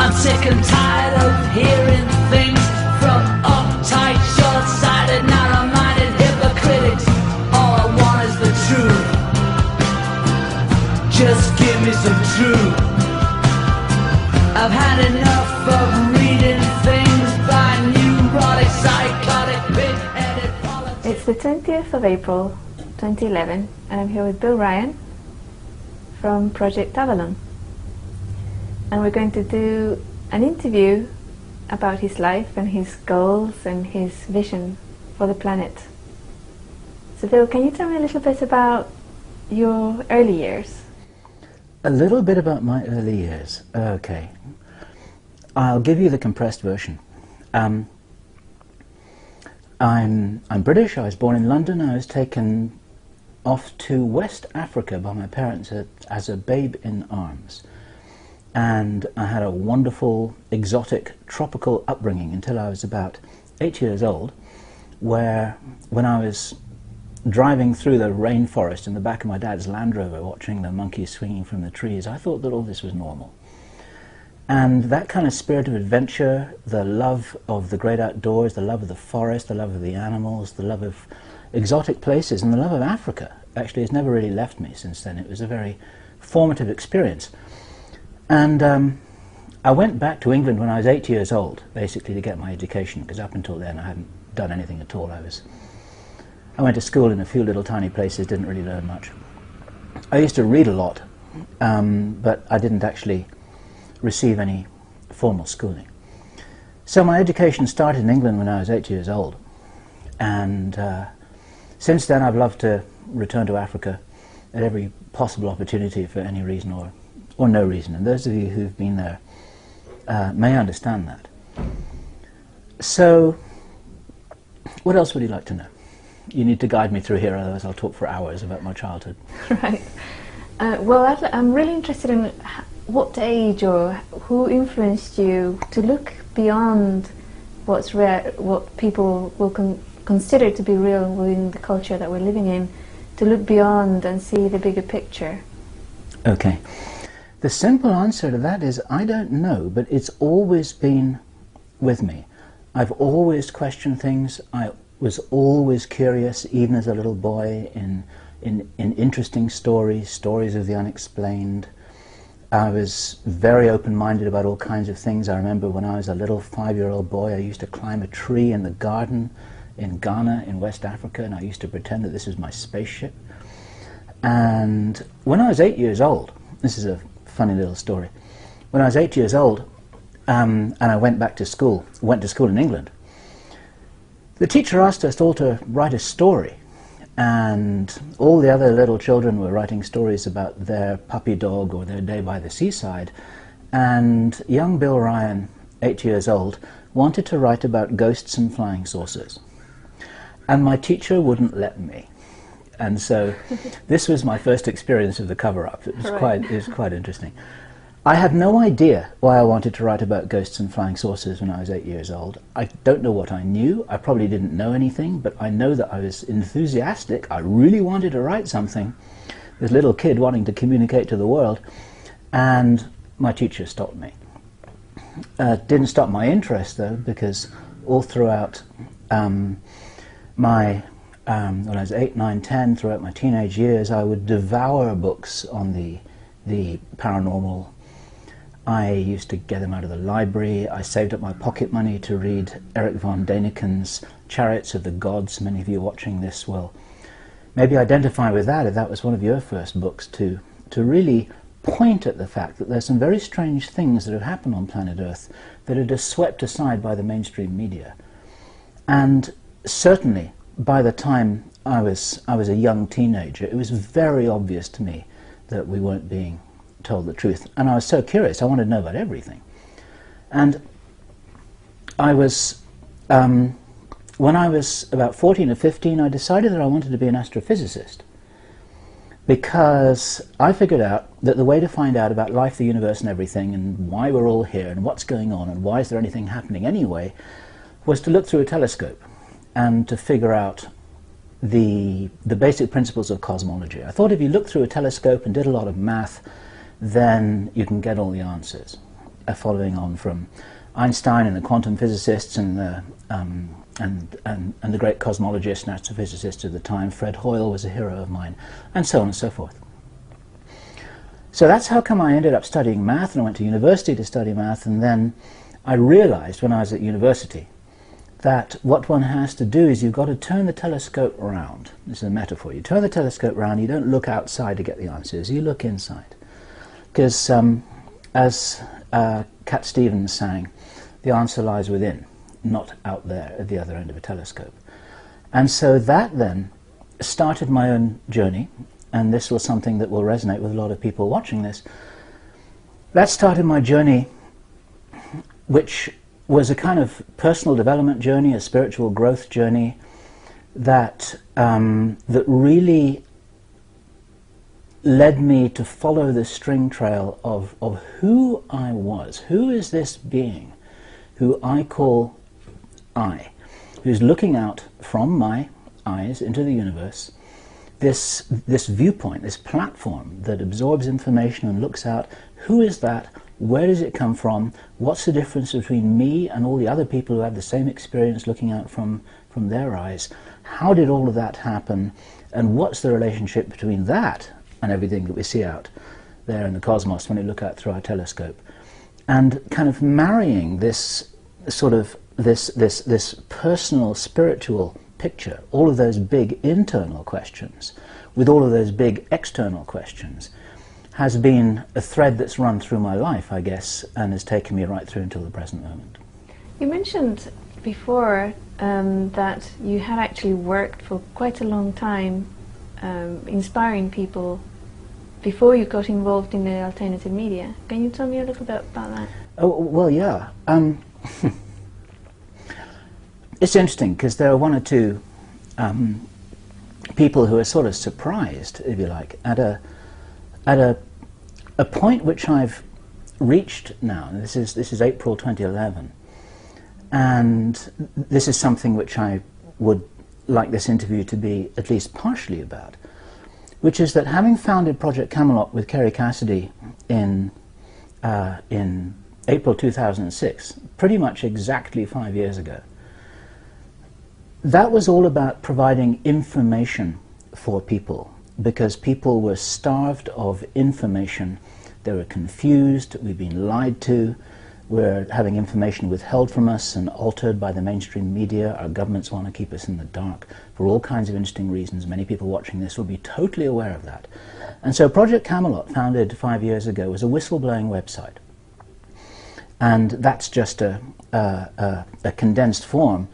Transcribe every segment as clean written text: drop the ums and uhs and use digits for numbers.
I'm sick and tired of hearing things from uptight, short-sighted, narrow-minded hypocritics. All I want is the truth. Just give me some truth. I've had enough of reading things by neurotic, psychotic, big-headed politics. It's the 20th of April 2011 and I'm here with Bill Ryan from Project Avalon. And we're going to do an interview about his life and his goals and his vision for the planet. So Bill, can you tell me a little bit about your early years? A little bit about my early years. Okay. I'll give you the compressed version. I'm British. I was born in London. I was taken off to West Africa by my parents as a babe in arms. And I had a wonderful, exotic, tropical upbringing until I was about 8 years old, where when I was driving through the rainforest in the back of my dad's Land Rover watching the monkeys swinging from the trees, I thought that all this was normal. And that kind of spirit of adventure, the love of the great outdoors, the love of the forest, the love of the animals, the love of exotic places, and the love of Africa actually has never really left me since then. It was a very formative experience. And I went back to England when I was 8 years old, basically to get my education, because up until then I hadn't done anything at all. I went to school in a few little tiny places, didn't really learn much. I used to read a lot, but I didn't actually receive any formal schooling. So my education started in England when I was 8 years old, and since then I've loved to return to Africa at every possible opportunity for any reason or no reason, and those of you who've been there may understand that. So, what else would you like to know? You need to guide me through here, otherwise I'll talk for hours about my childhood. Right. Well, I'm really interested in what age or who influenced you to look beyond what's rare, what people will consider to be real within the culture that we're living in, to look beyond and see the bigger picture. Okay. The simple answer to that is I don't know, but it's always been with me. I've always questioned things. I was always curious, even as a little boy, in interesting stories of the unexplained. I was very open-minded about all kinds of things. I remember when I was a little 5-year-old boy, I used to climb a tree in the garden in Ghana, in West Africa, and I used to pretend that this was my spaceship. And when I was 8 years old, this is a funny little story. When I was 8 years old, and I went to school in England, the teacher asked us all to write a story, and all the other little children were writing stories about their puppy dog or their day by the seaside, and young Bill Ryan, 8 years old, wanted to write about ghosts and flying saucers. And my teacher wouldn't let me. And so this was my first experience of the cover-up. It was quite interesting. I had no idea why I wanted to write about ghosts and flying saucers when I was 8 years old. I don't know what I knew. I probably didn't know anything, but I know that I was enthusiastic. I really wanted to write something. This little kid wanting to communicate to the world. And my teacher stopped me. Didn't stop my interest, though, because all throughout when I was 8, 9, 10, throughout my teenage years, I would devour books on the paranormal. I used to get them out of the library. I saved up my pocket money to read Eric von Daniken's Chariots of the Gods. Many of you watching this will maybe identify with that, if that was one of your first books, to really point at the fact that there's some very strange things that have happened on planet Earth that are just swept aside by the mainstream media. And certainly, by the time I was a young teenager, it was very obvious to me that we weren't being told the truth. And I was so curious, I wanted to know about everything. And I was, when I was about 14 or 15, I decided that I wanted to be an astrophysicist, because I figured out that the way to find out about life, the universe and everything, and why we're all here, and what's going on, and why is there anything happening anyway, was to look through a telescope and to figure out the basic principles of cosmology. I thought if you looked through a telescope and did a lot of math, then you can get all the answers. following on from Einstein and the quantum physicists and the great cosmologist and astrophysicist of the time. Fred Hoyle was a hero of mine, and so on and so forth. So that's how come I ended up studying math, and I went to university to study math, and then I realized when I was at university that what one has to do is you've got to turn the telescope around. This is a metaphor. You turn the telescope around, you don't look outside to get the answers, you look inside. Because as Cat Stevens sang, the answer lies within, not out there at the other end of a telescope. And so that then started my own journey, and this was something that will resonate with a lot of people watching this. That started my journey, which was a kind of personal development journey, a spiritual growth journey that that really led me to follow the string trail of who I was. Who is this being who I call I, who's looking out from my eyes into the universe, this viewpoint, this platform that absorbs information and looks out. Who is that? Where does it come from? What's the difference between me and all the other people who have the same experience looking out from their eyes? How did all of that happen? And what's the relationship between that and everything that we see out there in the cosmos when we look out through our telescope? And kind of marrying this sort of this personal spiritual picture, all of those big internal questions with all of those big external questions, has been a thread that's run through my life, I guess, and has taken me right through until the present moment. You mentioned before that you had actually worked for quite a long time inspiring people before you got involved in the alternative media. Can you tell me a little bit about that? Oh, well, yeah. It's interesting because there are one or two people who are sort of surprised, if you like, at a point which I've reached now. And this is April 2011, and this is something which I would like this interview to be at least partially about, which is that having founded Project Camelot with Kerry Cassidy in April 2006, pretty much exactly 5 years ago, that was all about providing information for people, because people were starved of information. They were confused, we've been lied to, we're having information withheld from us and altered by the mainstream media. Our governments want to keep us in the dark for all kinds of interesting reasons. Many people watching this will be totally aware of that. And so Project Camelot, founded 5 years ago, was a whistleblowing website. And that's just a condensed form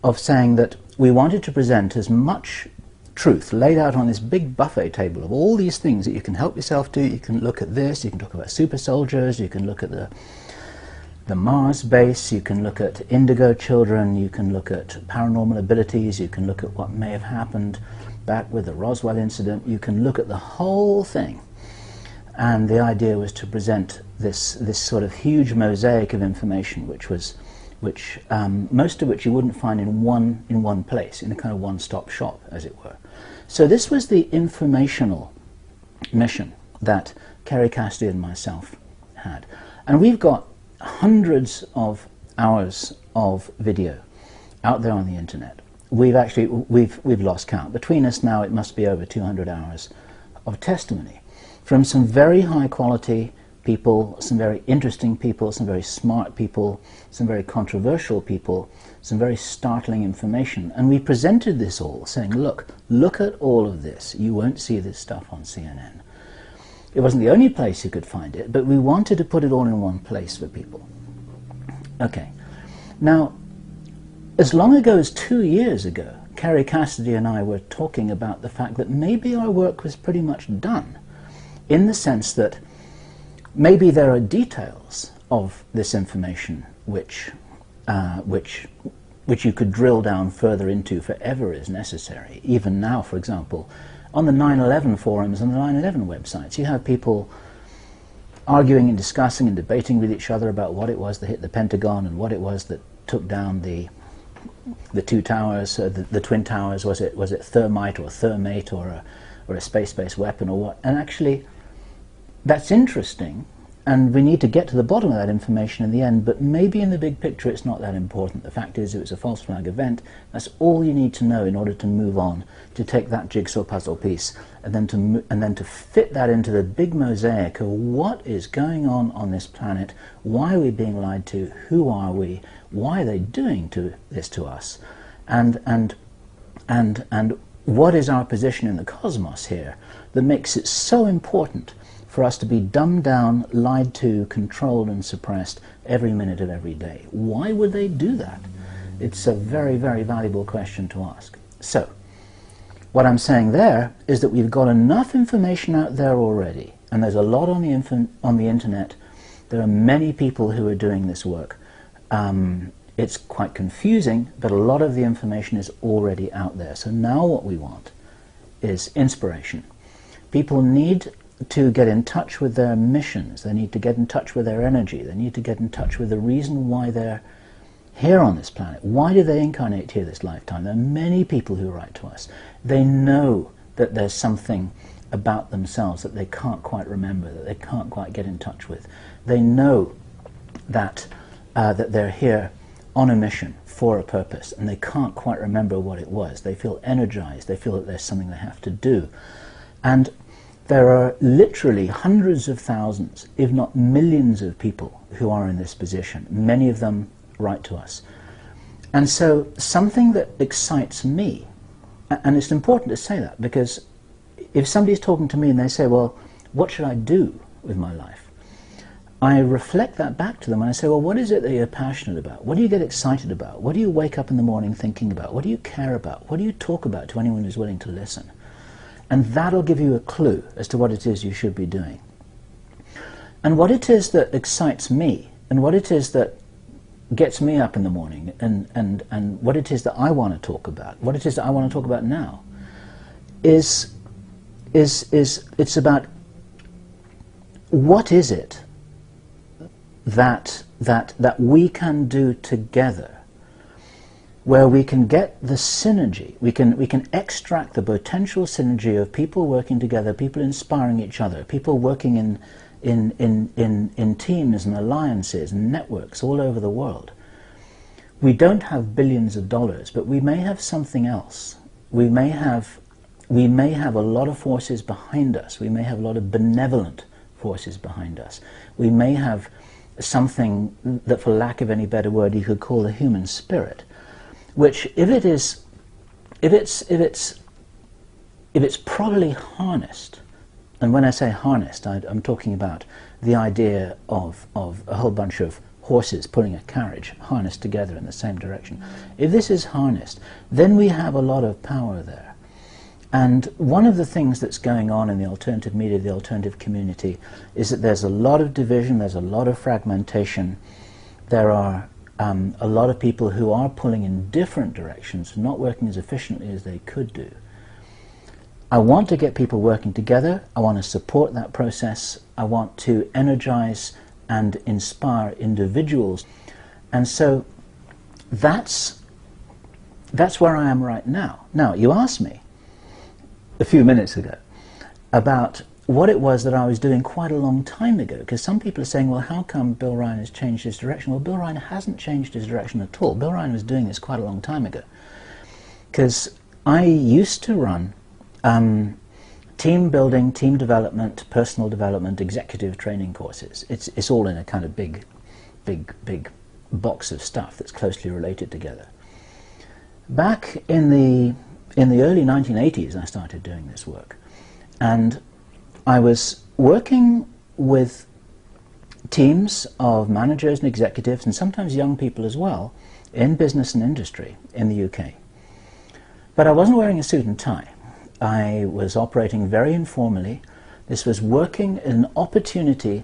of saying that we wanted to present as much truth laid out on this big buffet table of all these things that you can help yourself do. You can look at this, you can talk about super soldiers, you can look at the Mars base, you can look at indigo children, you can look at paranormal abilities, you can look at what may have happened back with the Roswell incident, you can look at the whole thing. And the idea was to present this sort of huge mosaic of information, which most of which you wouldn't find in one place, in a kind of one-stop shop, as it were. So this was the informational mission that Kerry Cassidy and myself had. And we've got hundreds of hours of video out there on the internet. We've lost count. Between us now, it must be over 200 hours of testimony from some very high quality people, some very interesting people, some very smart people, some very controversial people, some very startling information. And we presented this all saying, look at all of this. You won't see this stuff on CNN. It wasn't the only place you could find it, but we wanted to put it all in one place for people. Okay. Now, as long ago as 2 years ago, Kerry Cassidy and I were talking about the fact that maybe our work was pretty much done, in the sense that maybe there are details of this information which you could drill down further into if ever is necessary. Even now, for example, on the 9/11 forums and the 9/11 websites, you have people arguing and discussing and debating with each other about what it was that hit the Pentagon and what it was that took down the two towers, the Twin Towers. Was it thermite or thermate or a space-based weapon or what? And actually, that's interesting, and we need to get to the bottom of that information in the end, but maybe in the big picture it's not that important. The fact is it was a false flag event. That's all you need to know in order to move on, to take that jigsaw puzzle piece and then to fit that into the big mosaic of what is going on this planet, why are we being lied to, who are we, why are they doing this to us, and what is our position in the cosmos here that makes it so important for us to be dumbed down, lied to, controlled and suppressed every minute of every day. Why would they do that? It's a very, very valuable question to ask. So, what I'm saying there is that we've got enough information out there already, and there's a lot on the internet. There are many people who are doing this work. It's quite confusing, but a lot of the information is already out there. So now what we want is inspiration. People need to get in touch with their missions. They need to get in touch with their energy. They need to get in touch with the reason why they're here on this planet. Why did they incarnate here this lifetime? There are many people who write to us. They know that there's something about themselves that they can't quite remember, that they can't quite get in touch with. They know that that they're here on a mission for a purpose, and they can't quite remember what it was. They feel energized. They feel that there's something they have to do. And there are literally hundreds of thousands, if not millions of people who are in this position. Many of them write to us. And so something that excites me, and it's important to say that, because if somebody's talking to me and they say, well, what should I do with my life? I reflect that back to them and I say, well, what is it that you're passionate about? What do you get excited about? What do you wake up in the morning thinking about? What do you care about? What do you talk about to anyone who's willing to listen? And that'll give you a clue as to what it is you should be doing. And what it is that excites me, and what it is that gets me up in the morning, and what it is that I want to talk about, what it is that I want to talk about now, is it's about what is it that we can do together, where we can get the synergy, we can extract the potential synergy of people working together, people inspiring each other, people working in teams and alliances and networks all over the world. We don't have billions of dollars, but we may have something else. We may have a lot of forces behind us. We may have a lot of benevolent forces behind us. We may have something that, for lack of any better word, you could call the human spirit, which, if it's properly harnessed, and when I say harnessed, I'm talking about the idea of a whole bunch of horses pulling a carriage harnessed together in the same direction. If this is harnessed, then we have a lot of power there. And one of the things that's going on in the alternative media, the alternative community, is that there's a lot of division, there's a lot of fragmentation, there are a lot of people who are pulling in different directions, not working as efficiently as they could do. I want to get people working together. I want to support that process. I want to energize and inspire individuals. And so that's where I am right now. Now, you asked me a few minutes ago about what it was that I was doing quite a long time ago, because some people are saying, well, how come Bill Ryan has changed his direction? Well, Bill Ryan hasn't changed his direction at all. Bill Ryan was doing this quite a long time ago, because I used to run team building, team development, personal development, executive training courses. It's all in a kind of big box of stuff that's closely related together. Back in the early 1980s, I started doing this work, and I was working with teams of managers and executives, and sometimes young people as well, in business and industry in the UK. But I wasn't wearing a suit and tie. I was operating very informally. This was working an opportunity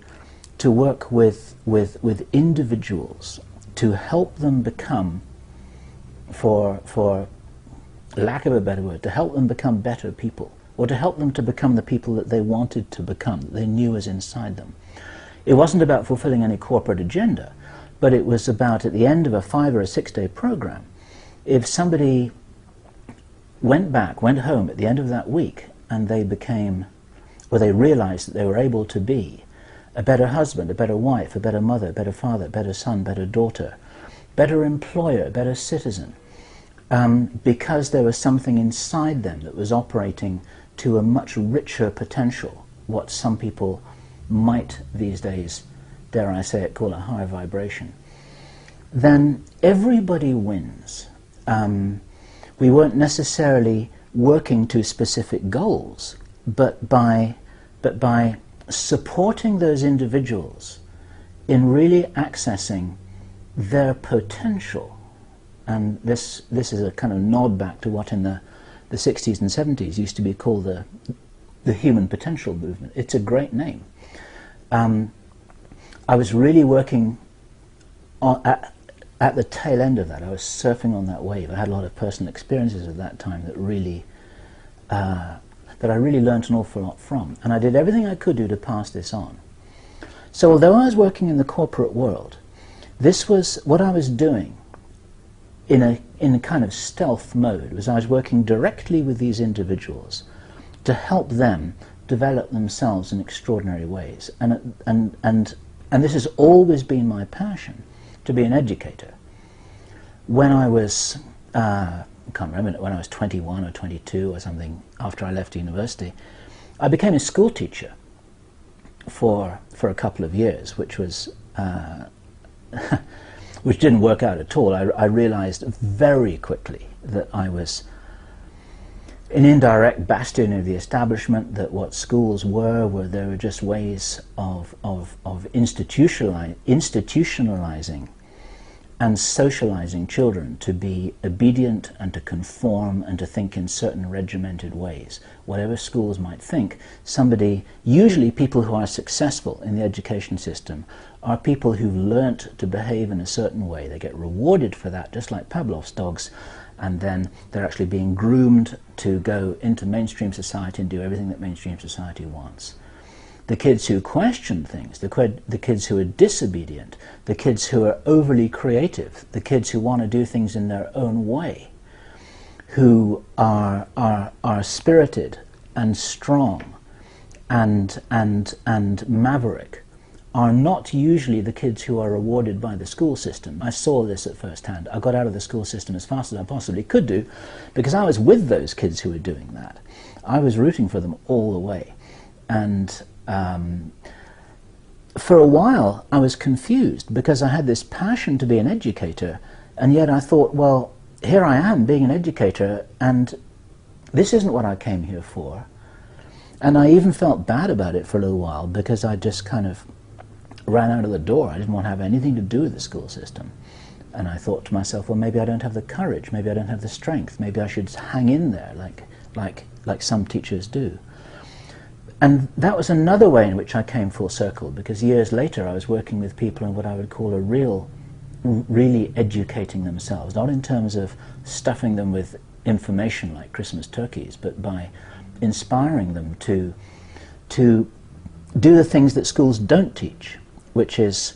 to work with individuals, to help them become, for lack of a better word, to help them become better people, or to help them to become the people that they wanted to become, that they knew was inside them. It wasn't about fulfilling any corporate agenda, but it was about, at the end of a 5 or a 6 day program, if somebody went home at the end of that week and they became, or they realized that they were able to be a better husband, a better wife, a better mother, better father, better son, better daughter, better employer, better citizen, because there was something inside them that was operating to a much richer potential, what some people might these days, dare I say it, call a higher vibration. Then everybody wins. We weren't necessarily working to specific goals, but by supporting those individuals in really accessing their potential. And this is a kind of nod back to what in the 60s and 70s used to be called the human potential movement. It's a great name. I was really working at the tail end of that. I was surfing on that wave. I had a lot of personal experiences at that time that really that I really learnt an awful lot from, and I did everything I could do to pass this on. So although I was working in the corporate world, this was what I was doing in a kind of stealth mode. Was I was working directly with these individuals to help them develop themselves in extraordinary ways, and this has always been my passion, to be an educator. When I was I can't remember, when I was 21 or 22 or something, after I left university, I became a school teacher for a couple of years, which was which didn't work out at all. I realized very quickly that I was an indirect bastion of the establishment, that what schools were there were just ways of institutionalizing and socializing children to be obedient and to conform and to think in certain regimented ways. Whatever schools might think, usually people who are successful in the education system are people who've learnt to behave in a certain way. They get rewarded for that, just like Pavlov's dogs, and then they're actually being groomed to go into mainstream society and do everything that mainstream society wants. The kids who question things, the kids who are disobedient, the kids who are overly creative, the kids who want to do things in their own way, who are spirited and strong and maverick, are not usually the kids who are rewarded by the school system. I saw this at first hand. I got out of the school system as fast as I possibly could do, because I was with those kids who were doing that. I was rooting for them all the way. And for a while I was confused, because I had this passion to be an educator, and yet I thought, well, here I am being an educator, and this isn't what I came here for. And I even felt bad about it for a little while, because I just kind of ran out of the door. I didn't want to have anything to do with the school system. And I thought to myself, well, maybe I don't have the courage, maybe I don't have the strength, maybe I should hang in there like some teachers do. And that was another way in which I came full circle, because years later I was working with people in what I would call really educating themselves, not in terms of stuffing them with information like Christmas turkeys, but by inspiring them to do the things that schools don't teach, which is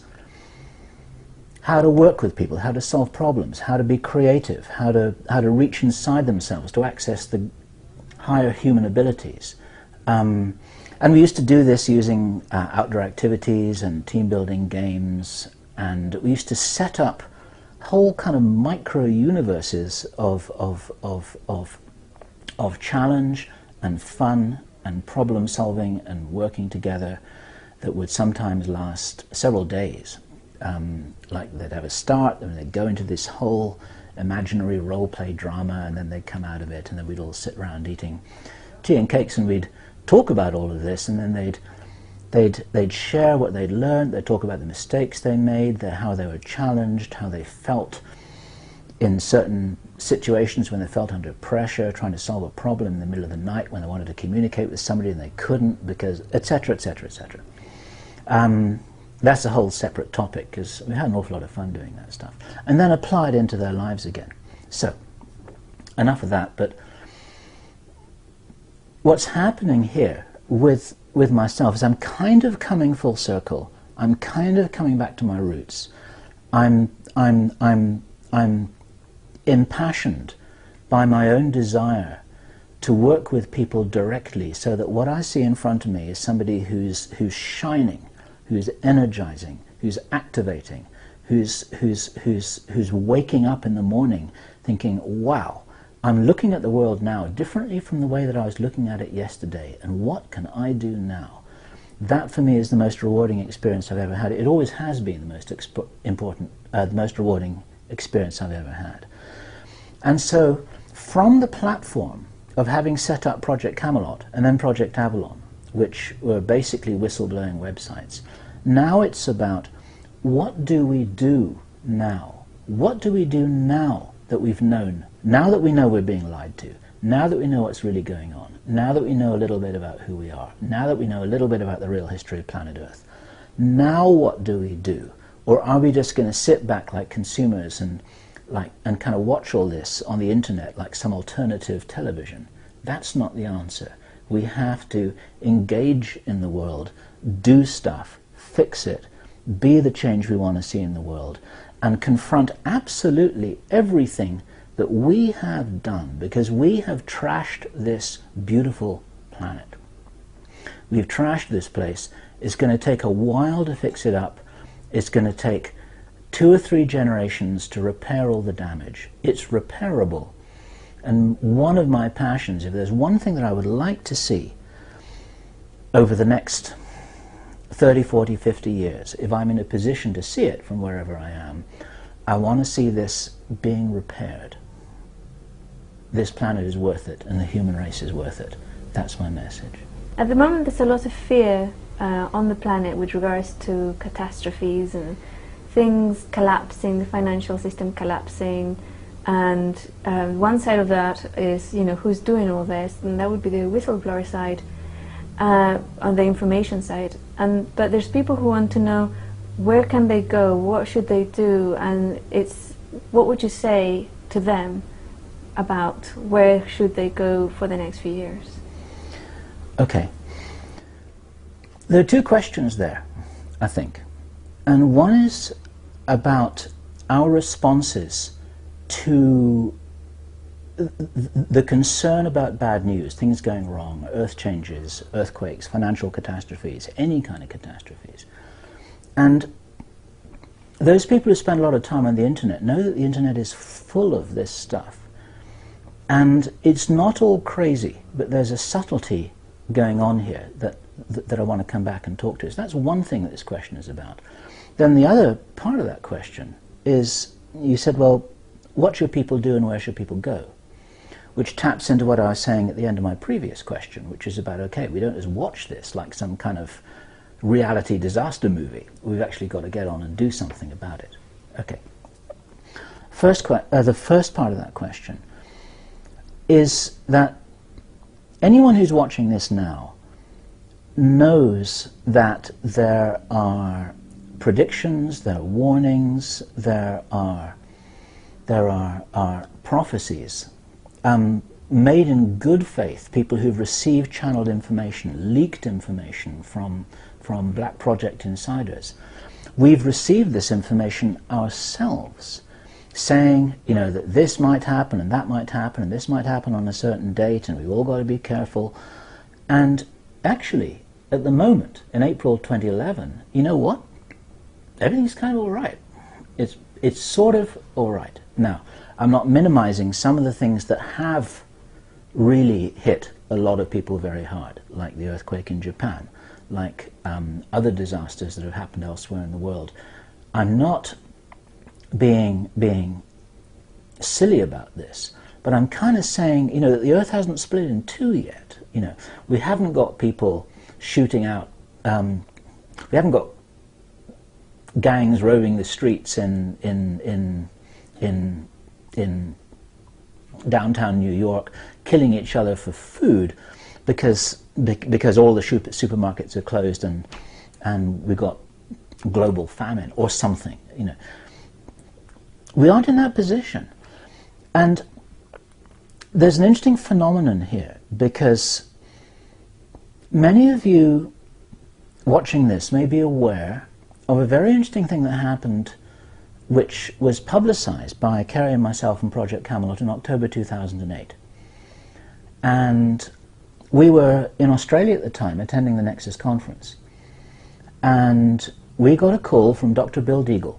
how to work with people, how to solve problems, how to be creative, how to reach inside themselves to access the higher human abilities. And we used to do this using outdoor activities and team building games, and we used to set up whole kind of micro universes of challenge and fun and problem solving and working together that would sometimes last several days. Like they'd have a start, and they'd go into this whole imaginary role play drama, and then they'd come out of it, and then we'd all sit around eating tea and cakes, and we'd talk about all of this, and then they'd share what they'd learned, they'd talk about the mistakes they made, how they were challenged, how they felt in certain situations when they felt under pressure, trying to solve a problem in the middle of the night when they wanted to communicate with somebody and they couldn't, because etc., etc., etc. That's a whole separate topic, because we had an awful lot of fun doing that stuff, and then apply it into their lives again. So enough of that, but what's happening here with myself is I'm kind of coming full circle. I'm kind of coming back to my roots. I'm impassioned by my own desire to work with people directly, so that what I see in front of me is somebody who's shining, who's energizing, who's activating, who's waking up in the morning thinking, wow, I'm looking at the world now differently from the way that I was looking at it yesterday, and what can I do now? That for me is the most rewarding experience I've ever had. It always has been the most the most rewarding experience I've ever had. And so from the platform of having set up Project Camelot and then Project Avalon, which were basically whistleblowing websites, now it's about what do we do now? What do we do now that we've known? Now that we know we're being lied to, now that we know what's really going on, now that we know a little bit about who we are, now that we know a little bit about the real history of planet Earth, now what do we do? Or are we just going to sit back like consumers and kind of watch all this on the internet like some alternative television? That's not the answer. We have to engage in the world, do stuff, fix it, be the change we want to see in the world, and confront absolutely everything that we have done, because we have trashed this beautiful planet. We've trashed this place. It's going to take a while to fix it up. It's going to take 2 or 3 generations to repair all the damage. It's repairable. And one of my passions, if there's one thing that I would like to see over the next 30, 40, 50 years, if I'm in a position to see it from wherever I am, I want to see this being repaired. This planet is worth it, and the human race is worth it. That's my message. At the moment there's a lot of fear on the planet with regards to catastrophes and things collapsing, the financial system collapsing, and one side of that is, you know, who's doing all this, and that would be the whistleblower side, on the information side. But there's people who want to know, where can they go, what should they do, and what would you say to them about where should they go for the next few years? Okay. There are 2 questions there, I think. And one is about our responses to the concern about bad news, things going wrong, earth changes, earthquakes, financial catastrophes, any kind of catastrophes. And those people who spend a lot of time on the internet know that the internet is full of this stuff. And it's not all crazy, but there's a subtlety going on here that I want to come back and talk to. So that's one thing that this question is about. Then the other part of that question is, you said, well, what should people do and where should people go? Which taps into what I was saying at the end of my previous question, which is about, okay, we don't just watch this like some kind of reality disaster movie. We've actually got to get on and do something about it. Okay. The first part of that question is that anyone who's watching this now knows that there are predictions, there are warnings, there are prophecies made in good faith, people who've received channeled information, leaked information from Black Project insiders. We've received this information ourselves, saying, you know, that this might happen and that might happen and this might happen on a certain date and we've all got to be careful. And actually, at the moment, in April 2011, you know what? Everything's kind of all right. It's sort of all right. Now, I'm not minimizing some of the things that have really hit a lot of people very hard, like the earthquake in Japan, like other disasters that have happened elsewhere in the world. I'm not being silly about this, but I'm kind of saying, you know, that the Earth hasn't split in 2 yet. You know, we haven't got people shooting out. We haven't got gangs roaming the streets in downtown New York, killing each other for food, because all the supermarkets are closed and we've got global famine or something. You know, we aren't in that position, and there's an interesting phenomenon here, because many of you watching this may be aware of a very interesting thing that happened, which was publicized by Kerry and myself and Project Camelot in October 2008. And we were in Australia at the time attending the Nexus conference. and we got a call from Dr. Bill Deagle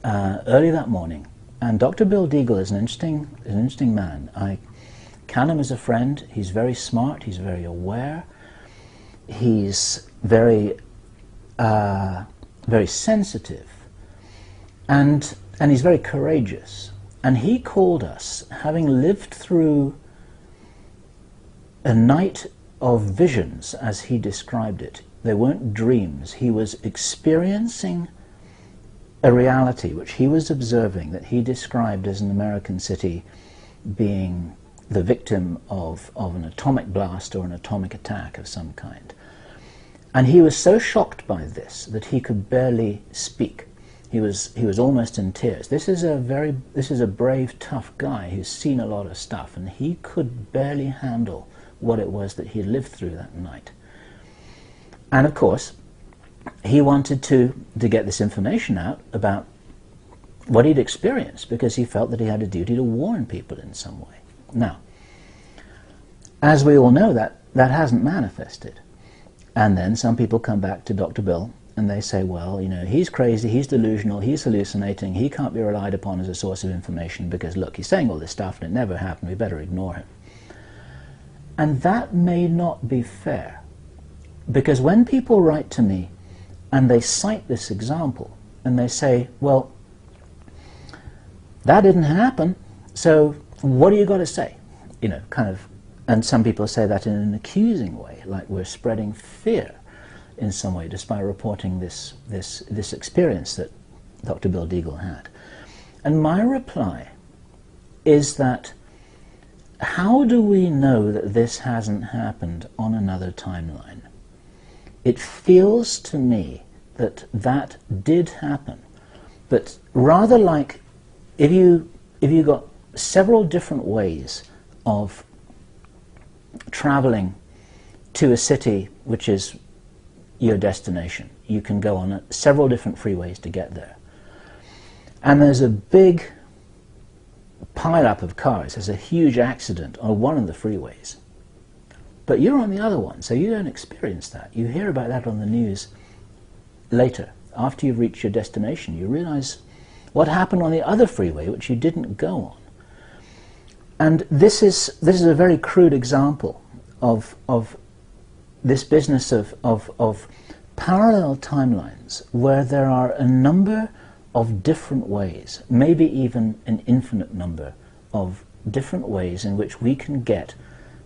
early that morning. And Dr. Bill Deagle is an interesting man. I count him as a friend. He's very smart. He's very aware. He's very sensitive, and he's very courageous. And he called us, having lived through a night of visions, as he described it. They weren't dreams. He was experiencing a reality which he was observing, that he described as an American city being the victim of an atomic blast or an atomic attack of some kind. And he was so shocked by this that he could barely speak. He was almost in tears. This is a brave, tough guy who's seen a lot of stuff, and he could barely handle what it was that he lived through that night. And of course, he wanted to get this information out about what he'd experienced, because he felt that he had a duty to warn people in some way. Now, as we all know, that hasn't manifested. And then some people come back to Dr. Bill and they say, well, you know, he's crazy, he's delusional, he's hallucinating, he can't be relied upon as a source of information because, look, he's saying all this stuff and it never happened, we better ignore him. And that may not be fair, because when people write to me and they cite this example and they say, well, that didn't happen, so what do you got to say? You know, kind of, and some people say that in an accusing way, like we're spreading fear in some way just by reporting this experience that Dr. Bill Deagle had. And my reply is that how do we know that this hasn't happened on another timeline? It feels to me that that did happen, but rather like if you got several different ways of traveling to a city which is your destination. You can go on several different freeways to get there. And there's a big pile-up of cars. There's a huge accident on one of the freeways. But you're on the other one, so you don't experience that. You hear about that on the news later. After you've reached your destination, you realize what happened on the other freeway, which you didn't go on. And this is a very crude example of this business of parallel timelines, where there are a number of different ways, maybe even an infinite number of different ways in which we can get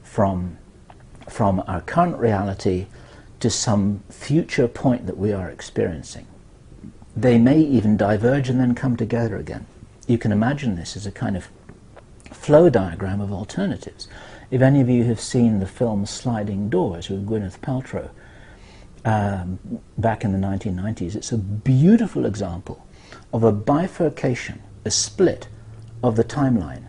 from our current reality to some future point that we are experiencing. They may even diverge and then come together again. You can imagine this as a kind of flow diagram of alternatives. If any of you have seen the film Sliding Doors with Gwyneth Paltrow back in the 1990s, it's a beautiful example of a bifurcation, a split of the timeline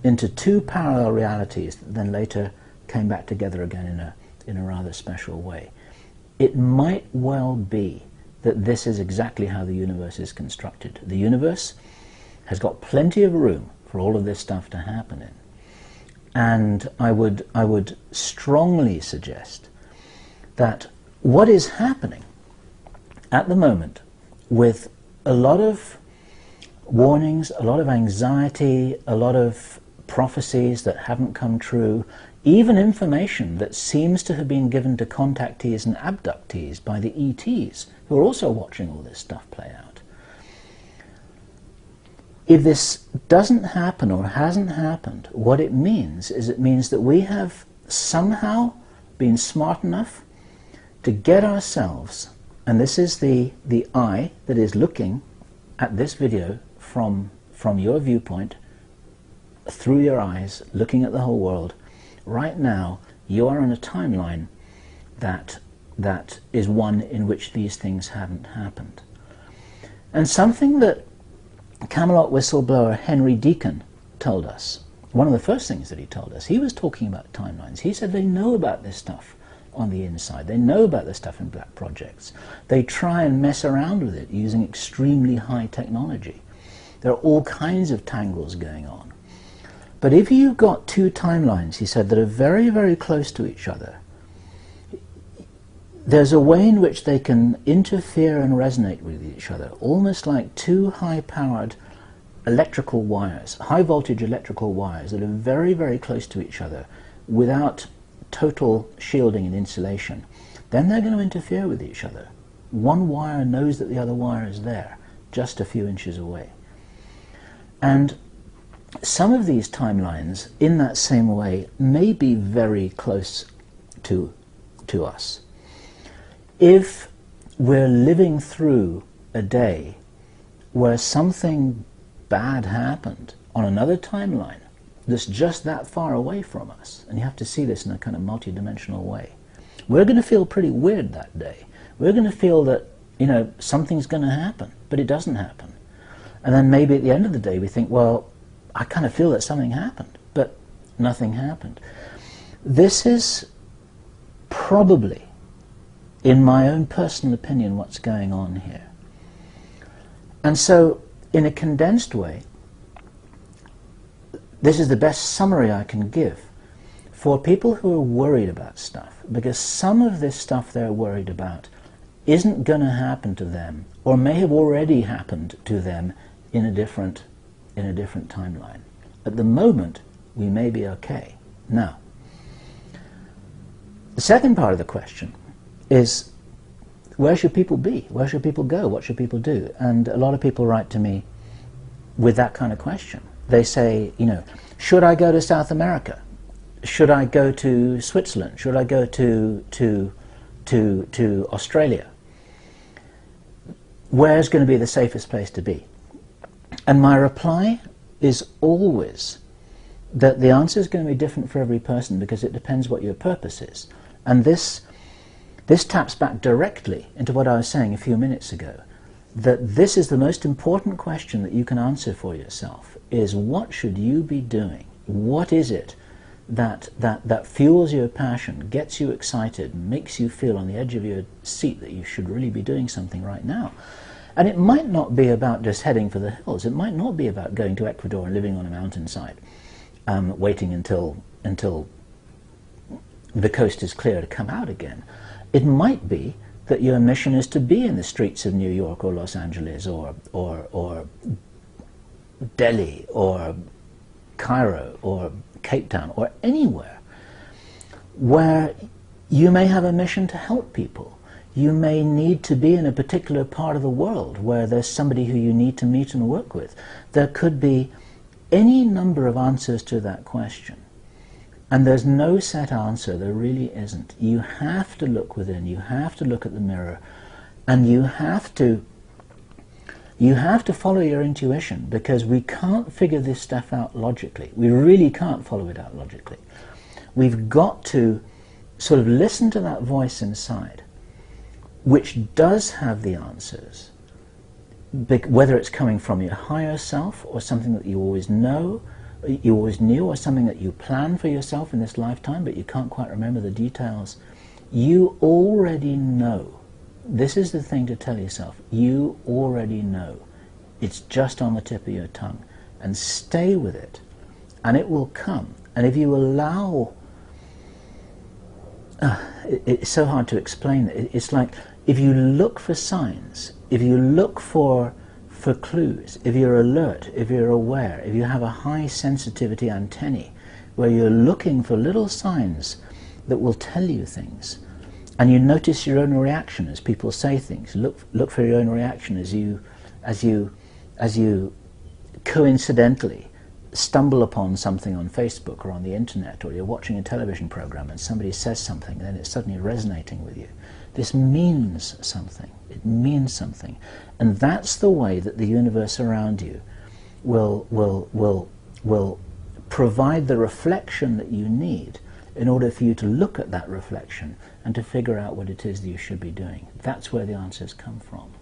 into two parallel realities that then later came back together again in a rather special way. It might well be that this is exactly how the universe is constructed. The universe has got plenty of room for all of this stuff to happen in. And I would strongly suggest that what is happening at the moment, with a lot of warnings, a lot of anxiety, a lot of prophecies that haven't come true, even information that seems to have been given to contactees and abductees by the ETs, who are also watching all this stuff play out. If this doesn't happen or hasn't happened, what it means is it means that we have somehow been smart enough to get ourselves, and this is the eye that is looking at this video from your viewpoint, through your eyes, looking at the whole world. Right now, you are in a timeline that is one in which these things haven't happened. And something that Camelot whistleblower Henry Deacon told us, one of the first things that he told us, he was talking about timelines. He said they know about this stuff on the inside. They know about this stuff in black projects. They try and mess around with it using extremely high technology. There are all kinds of tangles going on. But if you've got two timelines, he said, that are very, very close to each other, there's a way in which they can interfere and resonate with each other, almost like two high-powered electrical wires, high-voltage electrical wires that are very, very close to each other without total shielding and insulation. Then they're going to interfere with each other. One wire knows that the other wire is there, just a few inches away. And some of these timelines, in that same way, may be very close to us. If we're living through a day where something bad happened on another timeline that's just that far away from us, and you have to see this in a kind of multi-dimensional way, we're going to feel pretty weird that day. We're going to feel that, you know, something's going to happen, but it doesn't happen. And then maybe at the end of the day we think, well, I kind of feel that something happened, but nothing happened. This is probably, in my own personal opinion, what's going on here. And so, in a condensed way, this is the best summary I can give for people who are worried about stuff, because some of this stuff they're worried about isn't going to happen to them, or may have already happened to them in a different timeline. At the moment, we may be okay. Now, the second part of the question is, where should people be? Where should people go? What should people do? And a lot of people write to me with that kind of question. They say, you know, should I go to South America? Should I go to Switzerland? Should I go to Australia? Where's going to be the safest place to be? And my reply is always that the answer is going to be different for every person, because it depends what your purpose is. And this taps back directly into what I was saying a few minutes ago, that this is the most important question that you can answer for yourself, is what should you be doing? What is it that fuels your passion, gets you excited, makes you feel on the edge of your seat that you should really be doing something right now? And it might not be about just heading for the hills. It might not be about going to Ecuador and living on a mountainside, waiting until the coast is clear to come out again. It might be that your mission is to be in the streets of New York or Los Angeles or Delhi or Cairo or Cape Town or anywhere where you may have a mission to help people. You may need to be in a particular part of the world where there's somebody who you need to meet and work with. There could be any number of answers to that question. And there's no set answer, there really isn't. You have to look within, you have to look at the mirror, and you have to follow your intuition, because we can't figure this stuff out logically. We really can't follow it out logically. We've got to sort of listen to that voice inside, which does have the answers, whether it's coming from your higher self or something that you always know, you always knew, or something that you planned for yourself in this lifetime but you can't quite remember the details. You already know. This is the thing to tell yourself. You already know. It's just on the tip of your tongue. And stay with it, and it will come. And if you allow... it's so hard to explain it. It's like, if you look for signs, if you look for clues, if you're alert, if you're aware, if you have a high sensitivity antennae where you're looking for little signs that will tell you things, and you notice your own reaction as people say things, look for your own reaction as you coincidentally stumble upon something on Facebook or on the internet, or you're watching a television program and somebody says something and then it's suddenly resonating with you. This means something. It means something. And that's the way that the universe around you will provide the reflection that you need in order for you to look at that reflection and to figure out what it is that you should be doing. That's where the answers come from.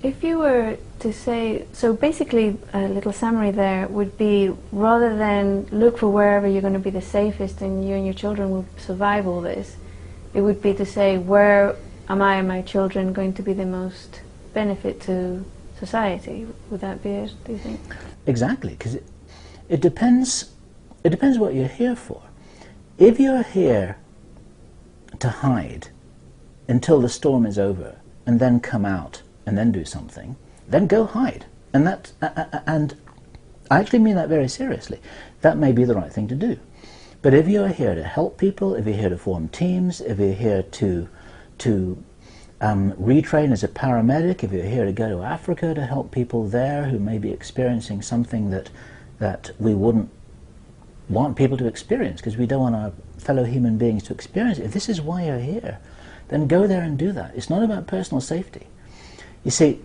If you were to say, so basically a little summary there would be, rather than look for wherever you're going to be the safest and you and your children will survive all this, it would be to say, where am I and my children going to be the most benefit to society? Would that be it, do you think? Exactly, because it depends what you're here for. If you're here to hide, until the storm is over, and then come out and then do something, then go hide. And I actually mean that very seriously. That may be the right thing to do. But if you're here to help people, if you're here to form teams, if you're here to retrain as a paramedic, if you're here to go to Africa to help people there who may be experiencing something that we wouldn't want people to experience because we don't want our fellow human beings to experience it. If this is why you're here, then go there and do that. It's not about personal safety. You see,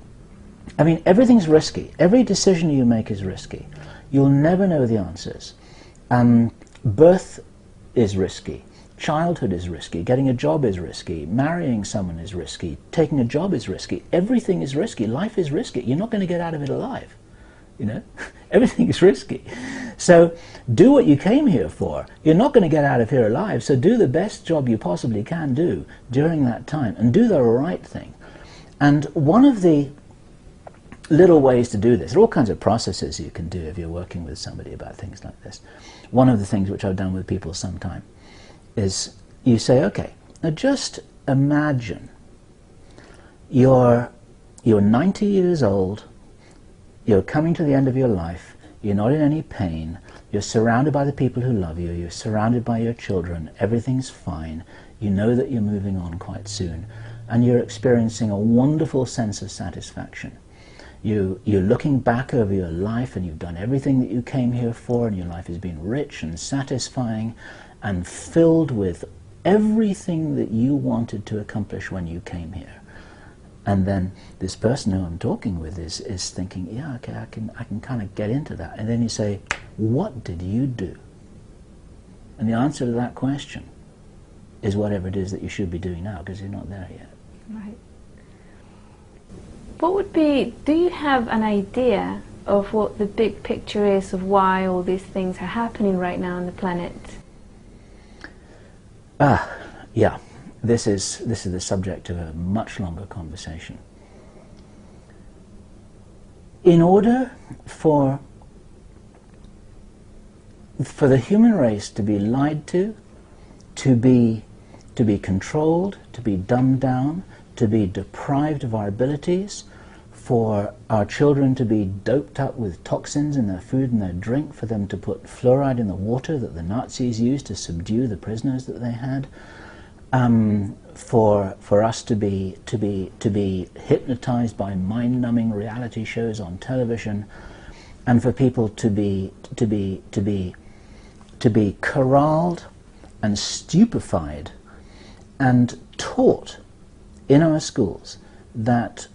I mean, everything's risky. Every decision you make is risky. You'll never know the answers. Birth is risky. Childhood is risky. Getting a job is risky. Marrying someone is risky. Taking a job is risky. Everything is risky. Life is risky. You're not going to get out of it alive. You know, everything is risky. So do what you came here for. You're not going to get out of here alive, so do the best job you possibly can do during that time and do the right thing. And one of the little ways to do this, there are all kinds of processes you can do if you're working with somebody about things like this. One of the things which I've done with people sometime is you say, okay, now just imagine you're 90 years old, you're coming to the end of your life, you're not in any pain, you're surrounded by the people who love you, you're surrounded by your children, everything's fine, you know that you're moving on quite soon, and you're experiencing a wonderful sense of satisfaction. You're looking back over your life and you've done everything that you came here for, and your life has been rich and satisfying and filled with everything that you wanted to accomplish when you came here. And then this person who I'm talking with is thinking, yeah, okay, I can kind of get into that. And then you say, what did you do? And the answer to that question is whatever it is that you should be doing now, because you're not there yet. Right. What would be, do you have an idea of what the big picture is of why all these things are happening right now on the planet? Yeah. This is the subject of a much longer conversation. In order for the human race to be lied to be controlled, to be dumbed down, to be deprived of our abilities, for our children to be doped up with toxins in their food and their drink, for them to put fluoride in the water that the Nazis used to subdue the prisoners that they had, for us to be hypnotized by mind-numbing reality shows on television, and for people to be corralled and stupefied and taught in our schools that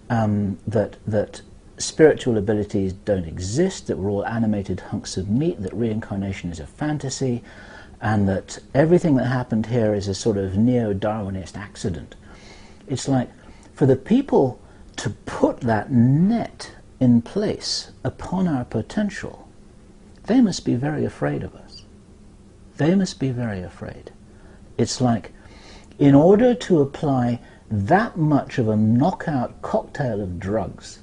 spiritual abilities don't exist, that we're all animated hunks of meat, that reincarnation is a fantasy, and that everything that happened here is a sort of neo-Darwinist accident. It's like, for the people to put that net in place upon our potential, they must be very afraid of us. They must be very afraid. It's like, in order to apply that much of a knockout cocktail of drugs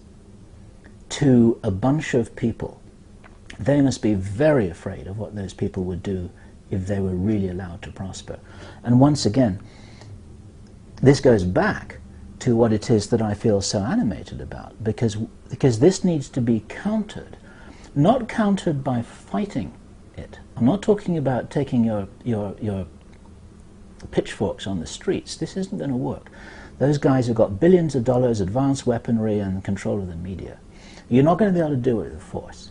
to a bunch of people, they must be very afraid of what those people would do if they were really allowed to prosper. And once again, this goes back to what it is that I feel so animated about, because this needs to be countered, not countered by fighting it. I'm not talking about taking your pitchforks on the streets. This isn't going to work. Those guys have got billions of dollars, advanced weaponry, and control of the media. You're not going to be able to do it with force.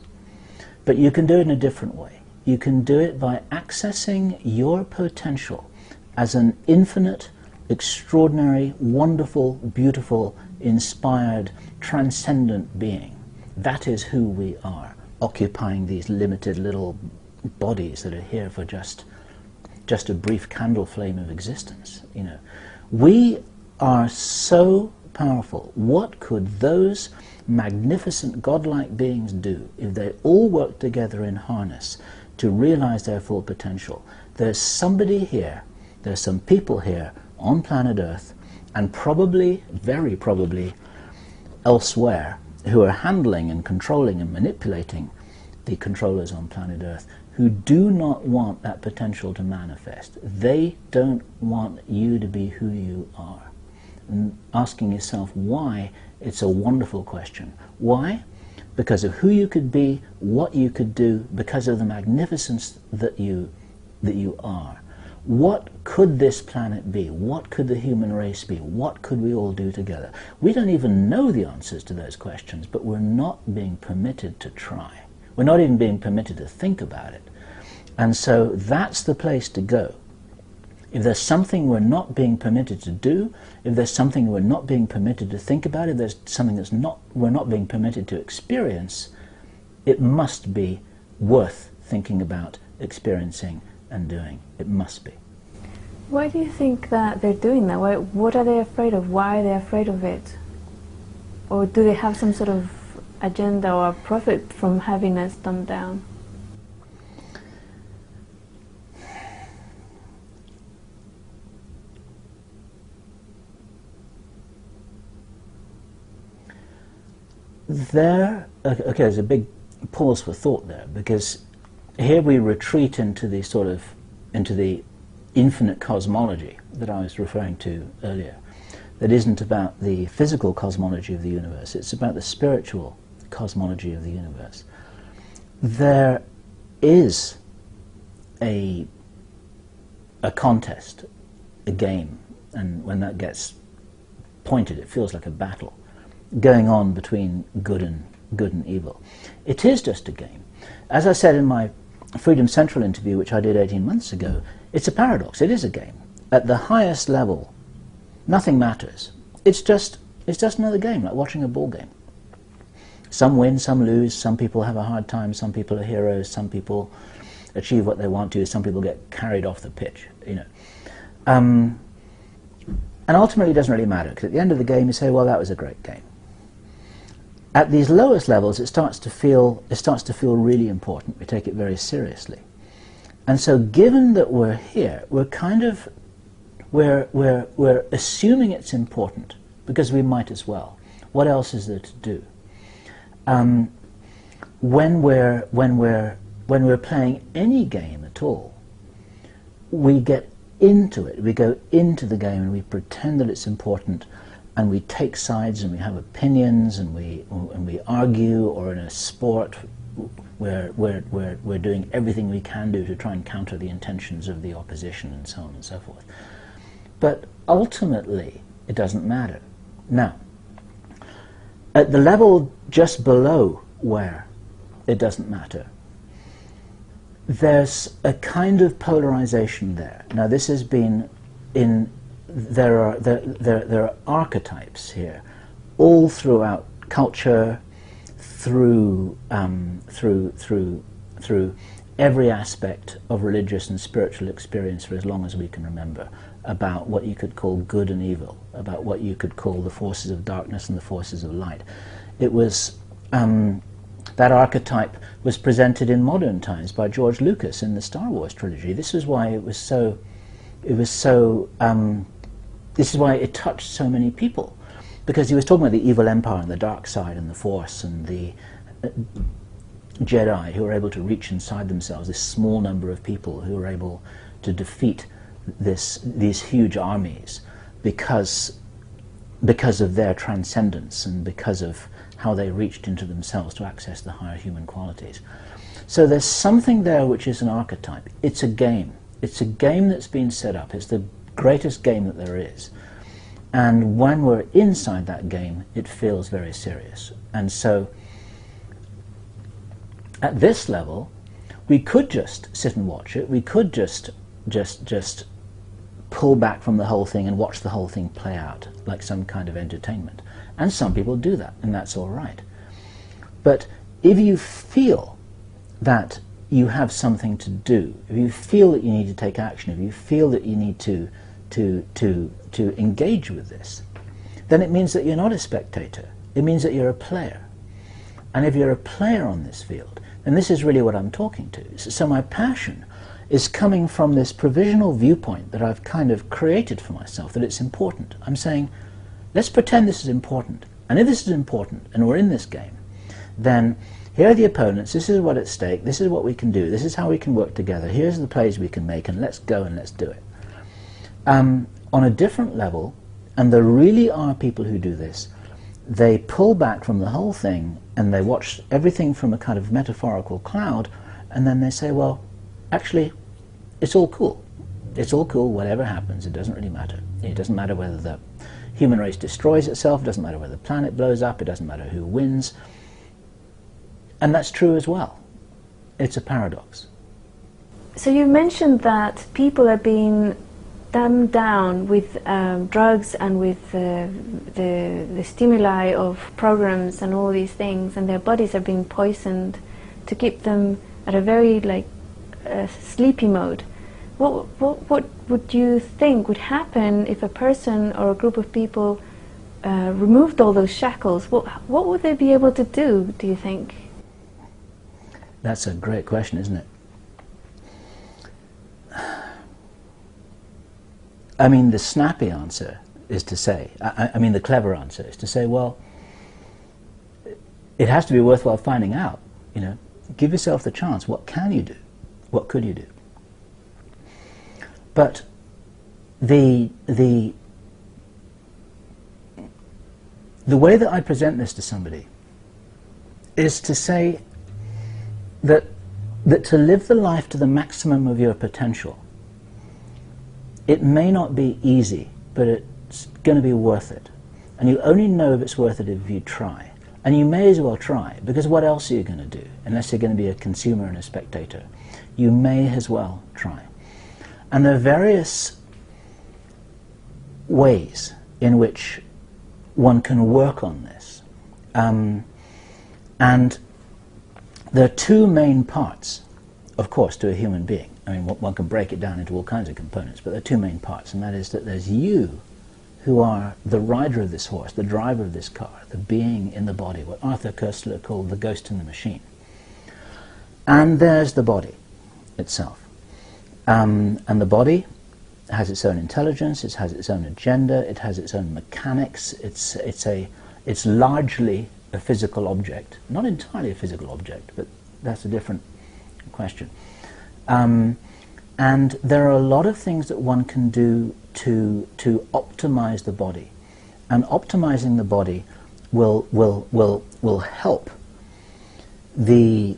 But you can do it in a different way. You can do it by accessing your potential as an infinite, extraordinary, wonderful, beautiful, inspired, transcendent being. That is who we are, occupying these limited little bodies that are here for just a brief candle flame of existence. You know, we are so powerful. What could those magnificent godlike beings do if they all worked together in harness to realize their full potential? There's somebody here, there's some people here on planet Earth, and probably, very probably, elsewhere, who are handling and controlling and manipulating the controllers on planet Earth, who do not want that potential to manifest. They don't want you to be who you are. and asking yourself why, it's a wonderful question. Why? Because of who you could be, what you could do, because of the magnificence that you are. What could this planet be? What could the human race be? What could we all do together? We don't even know the answers to those questions, but we're not being permitted to try. We're not even being permitted to think about it. And so that's the place to go. If there's something we're not being permitted to do, if there's something we're not being permitted to think about, if there's something we're not being permitted to experience, it must be worth thinking about, experiencing, and doing. It must be. Why do you think that they're doing that? What are they afraid of? Why are they afraid of it? Or do they have some sort of agenda or profit from having us dumbed down? Okay, there's a big pause for thought there, because here we retreat into the infinite cosmology that I was referring to earlier. That isn't about the physical cosmology of the universe, it's about the spiritual cosmology of the universe. There is a contest, a game, and when that gets pointed it feels like a battle going on between good and evil. It is just a game. As I said in my Freedom Central interview, which I did 18 months ago, it's a paradox. It is a game. At the highest level, nothing matters. It's just another game, like watching a ball game. Some win, some lose, some people have a hard time, some people are heroes, some people achieve what they want to, some people get carried off the pitch, you know. And ultimately it doesn't really matter, because at the end of the game you say, well, that was a great game. At these lowest levels it starts to feel really important. We take it very seriously. And so given that we're here, we're assuming it's important, because we might as well. What else is there to do? When we're playing any game at all, we get into it. We go into the game and we pretend that it's important, and we take sides and we have opinions and we argue, or in a sport we're doing everything we can do to try and counter the intentions of the opposition, and so on and so forth. But ultimately it doesn't matter. Now, at the level just below where it doesn't matter, there's a kind of polarization there. Now this has been in, there are archetypes here all throughout culture, through every aspect of religious and spiritual experience for as long as we can remember, about what you could call good and evil, about what you could call the forces of darkness and the forces of light. It was that archetype was presented in modern times by George Lucas in the Star Wars trilogy. This is why this is why it touched so many people, because he was talking about the evil empire and the dark side and the Force and the Jedi who were able to reach inside themselves, this small number of people who were able to defeat these huge armies because of their transcendence and because of how they reached into themselves to access the higher human qualities. So there's something there which is an archetype. It's a game. It's a game that's been set up. It's the greatest game that there is. And when we're inside that game, it feels very serious. And so at this level, we could just sit and watch it. We could just pull back from the whole thing and watch the whole thing play out like some kind of entertainment. And some people do that, and that's all right. But if you feel that you have something to do, if you feel that you need to take action, if you feel that you need to engage with this, then it means that you're not a spectator. It means that you're a player. And if you're a player on this field, then this is really what I'm talking to. So my passion is coming from this provisional viewpoint that I've kind of created for myself, that it's important. I'm saying, let's pretend this is important. And if this is important, and we're in this game, then here are the opponents, this is what's at stake, this is what we can do, this is how we can work together, here's the plays we can make, and let's go and let's do it. On a different level, And there really are people who do this. They pull back from the whole thing and they watch everything from a kind of metaphorical cloud, and then they say, well, actually, it's all cool. It's all cool, whatever happens, it doesn't really matter. It doesn't matter whether the human race destroys itself, it doesn't matter whether the planet blows up, it doesn't matter who wins. And that's true as well. It's a paradox. So you mentioned that people are being dumbed down with drugs and with the stimuli of programs and all these things, and their bodies are being poisoned to keep them at a very sleepy mode. What would you think would happen if a person or a group of people removed all those shackles? What would they be able to do you think? That's a great question, isn't it? I mean, the snappy answer is to say, I mean the clever answer is to say, well, it has to be worthwhile finding out, you know. Give yourself the chance. What can you do? What could you do? But the way that I present this to somebody is to say that to live the life to the maximum of your potential, it may not be easy, but it's going to be worth it. And you only know if it's worth it if you try. And you may as well try, because what else are you going to do? Unless you're going to be a consumer and a spectator. You may as well try. And there are various ways in which one can work on this. And there are two main parts, of course, to a human being. I mean, one can break it down into all kinds of components, but there are two main parts, and that is that there's you, who are the rider of this horse, the driver of this car, the being in the body, what Arthur Koestler called the ghost in the machine. And there's the body itself. And the body has its own intelligence, it has its own agenda, it has its own mechanics, it's largely a physical object. Not entirely a physical object, but that's a different question. And there are a lot of things that one can do to optimize the body, and optimizing the body will help the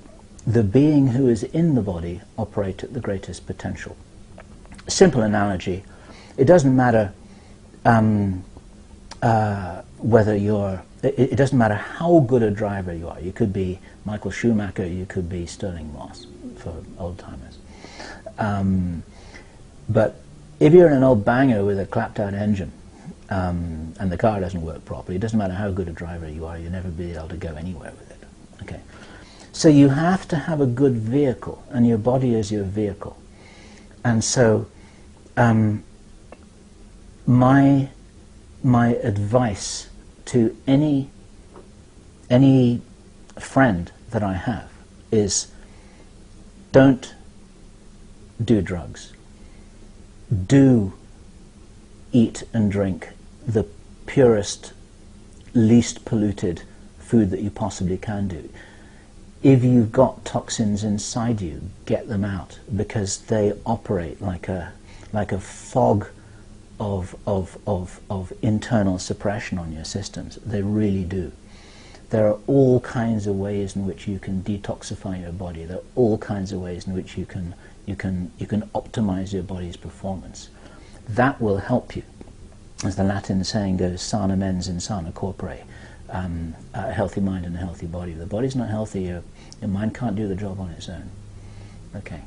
being who is in the body operate at the greatest potential. A simple analogy: it doesn't matter whether you're. It doesn't matter how good a driver you are. You could be Michael Schumacher, you could be Sterling Moss for old timers. But if you're in an old banger with a clapped out engine and the car doesn't work properly, it doesn't matter how good a driver you are, you'll never be able to go anywhere with it. Okay. So you have to have a good vehicle, and your body is your vehicle. And so my advice to any friend that I have is, don't do drugs. Do eat and drink the purest, least polluted food that you possibly can do. If you've got toxins inside you, get them out, because they operate like a fog of internal suppression on your systems. They really do. There are all kinds of ways in which you can detoxify your body. There are all kinds of ways in which you can optimize your body's performance. That will help you. As the Latin saying goes, sana mens in sana corpore, a healthy mind and a healthy body. If the body's not healthy, your mind can't do the job on its own. Okay.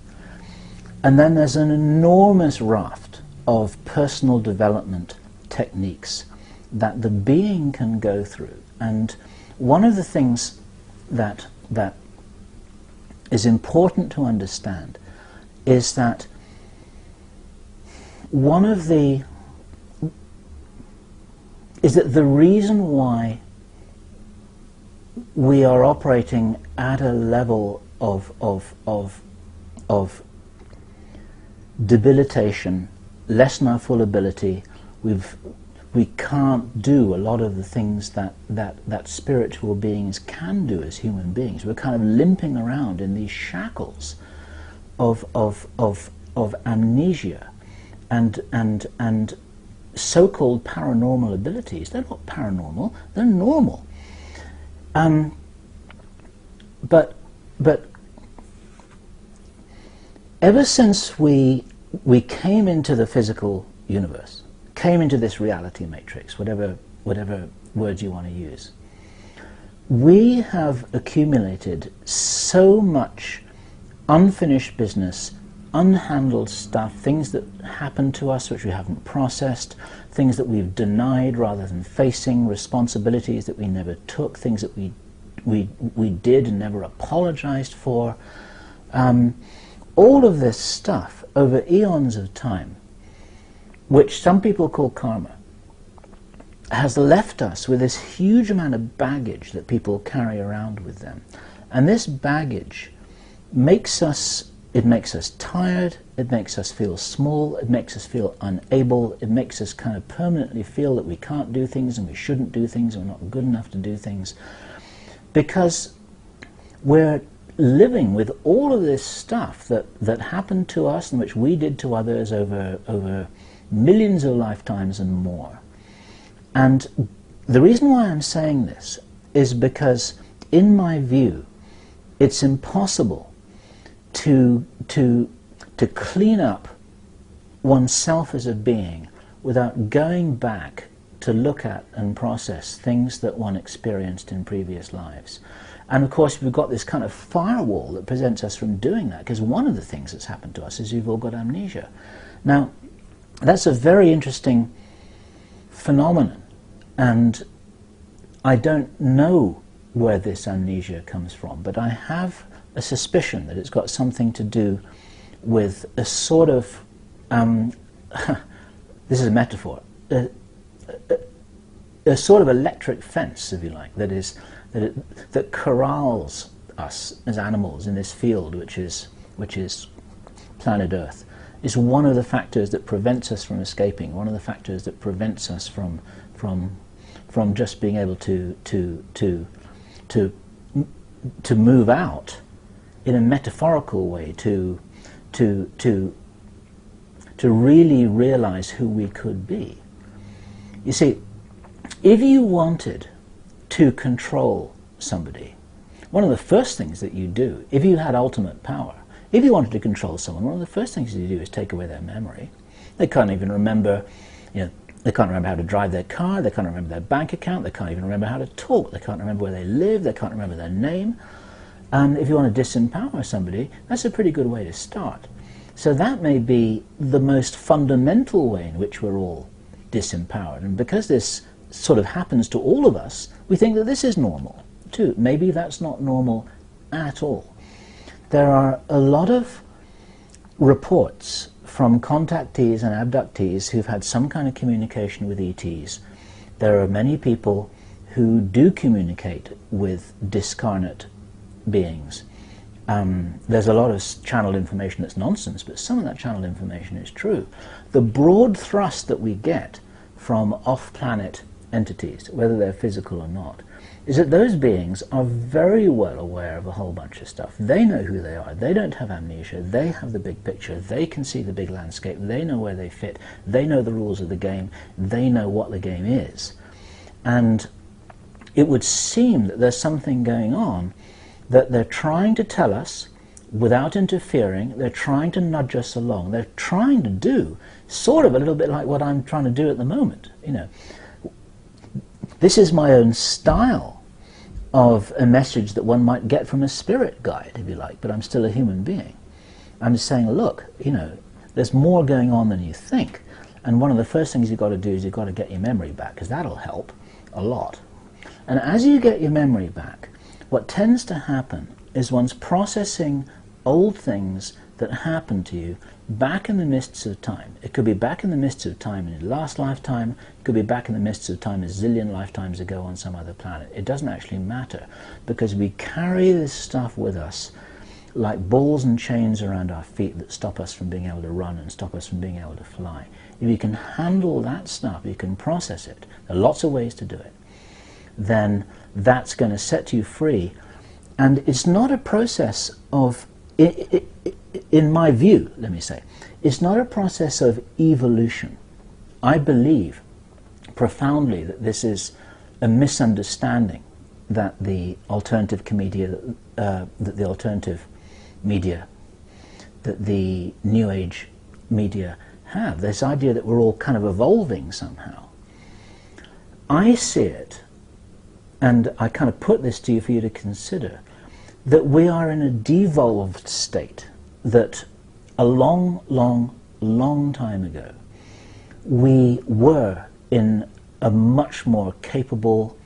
And then there's an enormous raft of personal development techniques that the being can go through. And one of the things that is important to understand is that the reason why we are operating at a level of debilitation, less than our full ability, we can't do a lot of the things that spiritual beings can do as human beings. We're kind of limping around in these shackles of amnesia and so-called paranormal abilities, they're not paranormal, they're normal. But ever since we came into the physical universe, came into this reality matrix, whatever words you want to use, we have accumulated so much unfinished business, unhandled stuff, things that happened to us which we haven't processed, things that we've denied rather than facing, responsibilities that we never took, things that we did and never apologized for. All of this stuff over eons of time, which some people call karma, has left us with this huge amount of baggage that people carry around with them. And this baggage makes us tired, it makes us feel small, it makes us feel unable, it makes us kind of permanently feel that we can't do things and we shouldn't do things and we're not good enough to do things, because we're living with all of this stuff that happened to us and which we did to others over millions of lifetimes and more. And the reason why I'm saying this is because, in my view, it's impossible to clean up oneself as a being without going back to look at and process things that one experienced in previous lives. And of course we've got this kind of firewall that prevents us from doing that, because one of the things that's happened to us is we've all got amnesia. Now, that's a very interesting phenomenon, and I don't know where this amnesia comes from, but I have a suspicion that it's got something to do with a sort of, this is a metaphor, a sort of electric fence, if you like, that corrals us as animals in this field, which is planet Earth, is one of the factors that prevents us from escaping, one of the factors that prevents us from just being able to move out in a metaphorical way, to really realize who we could be. You see, if you wanted to control somebody, one of the first things that you do, if you had ultimate power, if you wanted to control someone, one of the first things you do is take away their memory. They can't even remember, they can't remember how to drive their car, they can't remember their bank account, they can't even remember how to talk, they can't remember where they live, they can't remember their name. If you want to disempower somebody, that's a pretty good way to start. So that may be the most fundamental way in which we're all disempowered. And because this sort of happens to all of us, we think that this is normal too. Maybe that's not normal at all. There are a lot of reports from contactees and abductees who've had some kind of communication with ETs. There are many people who do communicate with discarnate beings. There's a lot of channeled information that's nonsense, but some of that channeled information is true. The broad thrust that we get from off-planet entities, whether they're physical or not, is that those beings are very well aware of a whole bunch of stuff. They know who they are. They don't have amnesia. They have the big picture. They can see the big landscape. They know where they fit. They know the rules of the game. They know what the game is. And it would seem that there's something going on that they're trying to tell us without interfering. They're trying to nudge us along. They're trying to do sort of a little bit like what I'm trying to do at the moment. This is my own style of a message that one might get from a spirit guide, if you like, but I'm still a human being. I'm just saying, look, there's more going on than you think, and one of the first things you've got to do is you've got to get your memory back, because that'll help a lot. And as you get your memory back, what tends to happen is one's processing old things that happened to you back in the mists of time. It could be back in the mists of time in your last lifetime, it could be back in the mists of time a zillion lifetimes ago on some other planet. It doesn't actually matter, because we carry this stuff with us like balls and chains around our feet that stop us from being able to run and stop us from being able to fly. If you can handle that stuff, you can process it, there are lots of ways to do it, then that's going to set you free. And it's not a process of, in my view, let me say, it's not a process of evolution. I believe profoundly that this is a misunderstanding that the alternative media, that the New Age media have. This idea that we're all kind of evolving somehow. I see it, and I kind of put this to you for you to consider, that we are in a devolved state, that a long, long, long time ago we were in a much more capable,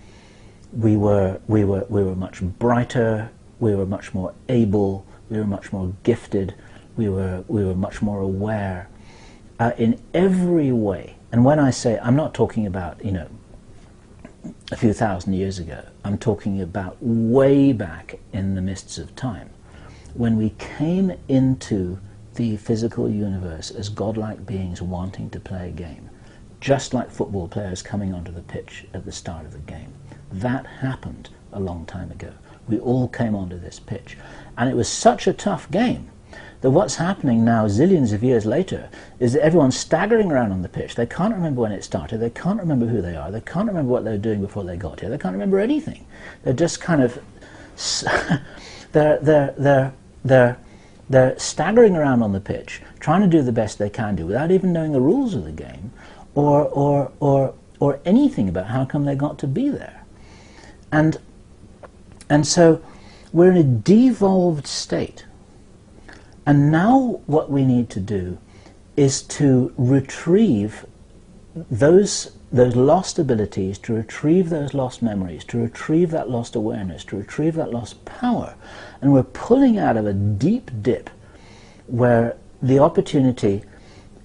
we were much brighter, we were much more able, we were much more gifted, we were much more aware in every way. And when I say, I'm not talking about, you know, a few thousand years ago, I'm talking about way back in the mists of time, when we came into the physical universe as godlike beings wanting to play a game, just like football players coming onto the pitch at the start of the game. That happened a long time ago. We all came onto this pitch, and it was such a tough game that what's happening now, zillions of years later, is that everyone's staggering around on the pitch. They can't remember when it started, they can't remember who they are, they can't remember what they were doing before they got here, they can't remember anything. They're just kind of they're staggering around on the pitch, trying to do the best they can do without even knowing the rules of the game or anything about how come they got to be there. And so we're in a devolved state. And now what we need to do is to retrieve those lost abilities, to retrieve those lost memories, to retrieve that lost awareness, to retrieve that lost power. And we're pulling out of a deep dip where the opportunity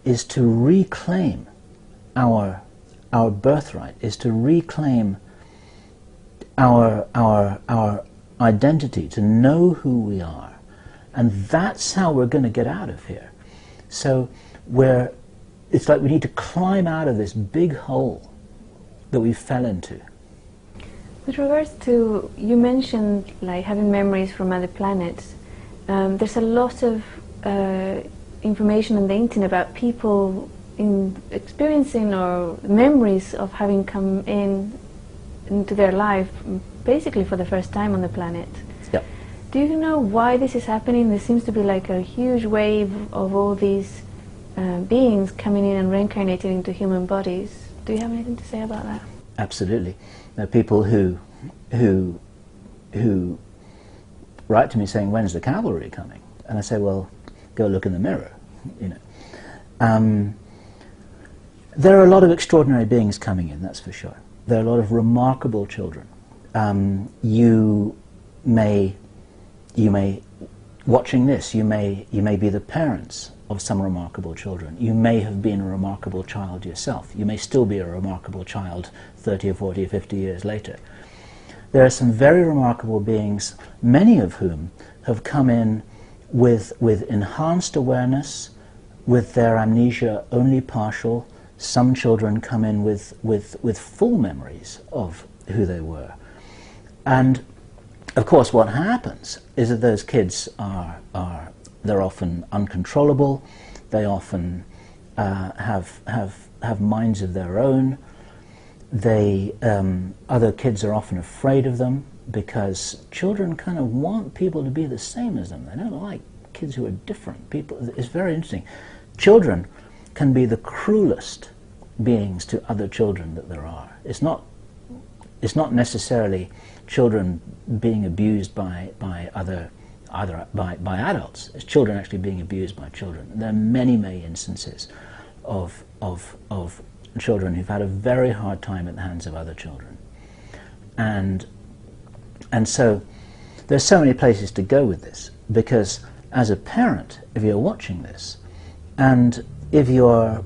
is to reclaim our birthright, is to reclaim our identity, to know who we are. And that's how we're going to get out of here. So it's like we need to climb out of this big hole that we fell into. With regards to, you mentioned like having memories from other planets. There's a lot of information on the internet about people experiencing or memories of having come into their life basically for the first time on the planet. Yep. Do you know why this is happening? There seems to be like a huge wave of all these beings coming in and reincarnating into human bodies. Do you have anything to say about that? Absolutely. There are people who write to me saying, "When's the cavalry coming?" And I say, "Well, go look in the mirror." You know, there are a lot of extraordinary beings coming in. That's for sure. There are a lot of remarkable children. You may, watching this, you may be the parents of some remarkable children. You may have been a remarkable child yourself. You may still be a remarkable child 30 or 40 or 50 years later. There are some very remarkable beings, many of whom have come in with enhanced awareness, with their amnesia only partial. Some children come in with full memories of who they were. And of course what happens is that those kids they're often uncontrollable, they often have minds of their own. Other kids are often afraid of them because children kind of want people to be the same as them. They don't like kids who are different. It's very interesting. Children can be the cruelest beings to other children that there are. It's not necessarily children being abused by adults. It's children actually being abused by children. There are many, many instances of children who've had a very hard time at the hands of other children. And so there's so many places to go with this, because as a parent, if you're watching this, and if your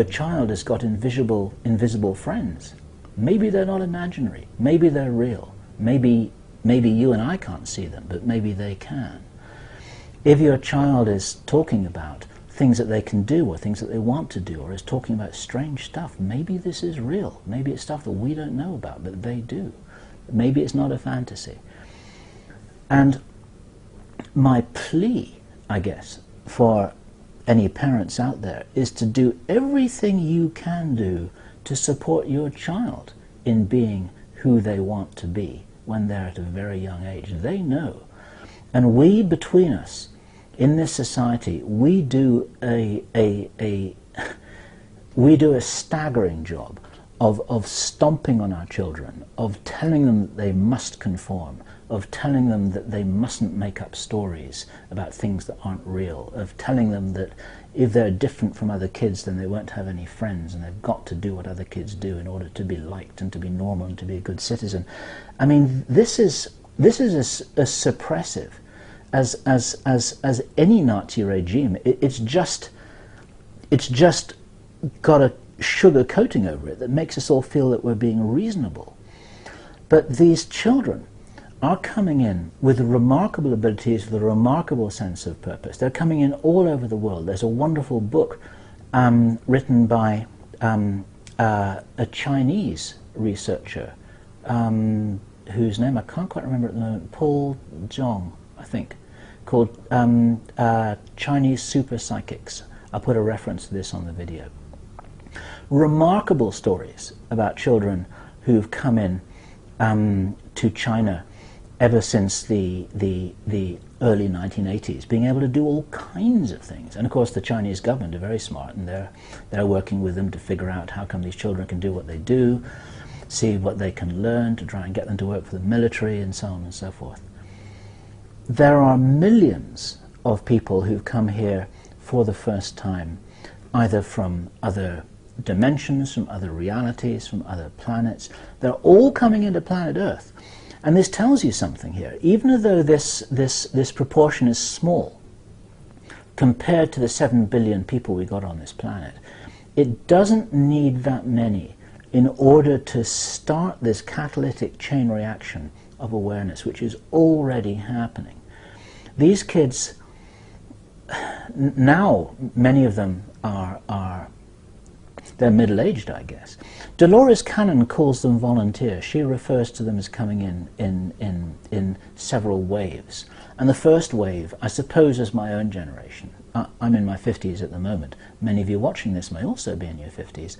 child has got invisible friends, maybe they're not imaginary, maybe they're real, maybe you and I can't see them, but maybe they can. If your child is talking about things that they can do or things that they want to do, or is talking about strange stuff, maybe this is real. Maybe it's stuff that we don't know about, but they do. Maybe it's not a fantasy. And my plea, I guess, for any parents out there is to do everything you can do to support your child in being who they want to be when they're at a very young age. They know. And we, between us, in this society, we do a staggering job of stomping on our children, of telling them that they must conform, of telling them that they mustn't make up stories about things that aren't real, of telling them that if they're different from other kids then they won't have any friends and they've got to do what other kids do in order to be liked and to be normal and to be a good citizen. I mean, this is as suppressive as any Nazi regime. It's just got a sugar coating over it that makes us all feel that we're being reasonable. But these children are coming in with remarkable abilities, with a remarkable sense of purpose. They're coming in all over the world. There's a wonderful book written by a Chinese researcher whose name I can't quite remember at the moment, Paul Zhong, I think, called Chinese Super Psychics. I'll put a reference to this on the video. Remarkable stories about children who've come in to China ever since the early 1980s, being able to do all kinds of things. And of course the Chinese government are very smart, and they're working with them to figure out how come these children can do what they do, see what they can learn to try and get them to work for the military, and so on and so forth. There are millions of people who've come here for the first time, either from other dimensions, from other realities, from other planets. They're all coming into planet Earth. And this tells you something here. Even though this proportion is small compared to the 7 billion people we got on this planet, it doesn't need that many in order to start this catalytic chain reaction of awareness, which is already happening. These kids, now many of them they're middle-aged, I guess. Dolores Cannon calls them volunteers. She refers to them as coming in several waves. And the first wave, I suppose, is my own generation. I'm in my 50s at the moment. Many of you watching this may also be in your 50s.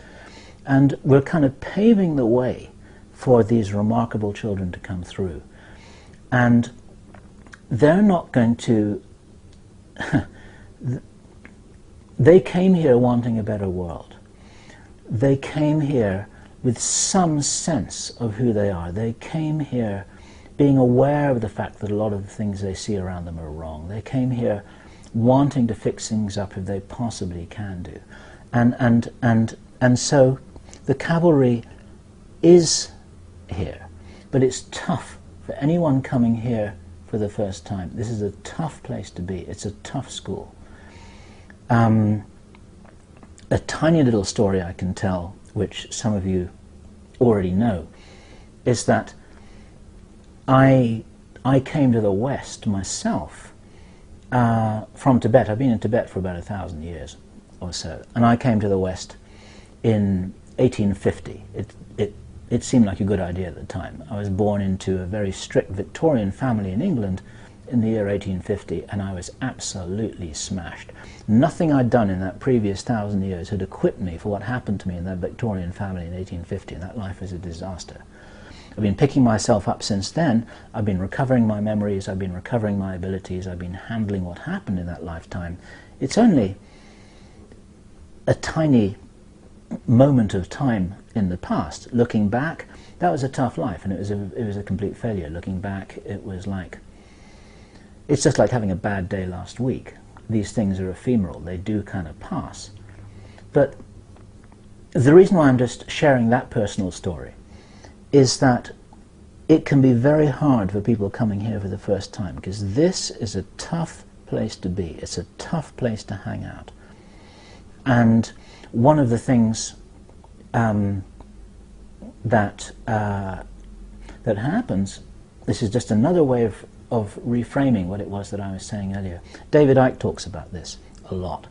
And we're kind of paving the way for these remarkable children to come through. And they're not going to... They came here wanting a better world. They came here with some sense of who they are. They came here being aware of the fact that a lot of the things they see around them are wrong. They came here wanting to fix things up if they possibly can do. And so the cavalry is here. But it's tough for anyone coming here for the first time. This is a tough place to be. It's a tough school. A tiny little story I can tell, which some of you already know, is that I came to the West myself from Tibet. I've been in Tibet for about 1,000 years or so, and I came to the West in 1850. It seemed like a good idea at the time. I was born into a very strict Victorian family in England in the year 1850, and I was absolutely smashed. Nothing I'd done in that previous 1,000 years had equipped me for what happened to me in that Victorian family in 1850, and that life was a disaster. I've been picking myself up since then. I've been recovering my memories, I've been recovering my abilities, I've been handling what happened in that lifetime. It's only a tiny moment of time in the past. Looking back, that was a tough life, and it was a complete failure. Looking back, it was like, it's just like having a bad day last week. These things are ephemeral. They do kind of pass. But the reason why I'm just sharing that personal story is that it can be very hard for people coming here for the first time, because this is a tough place to be. It's a tough place to hang out. And one of the things that happens, this is just another way of reframing what it was that I was saying earlier. David Icke talks about this a lot.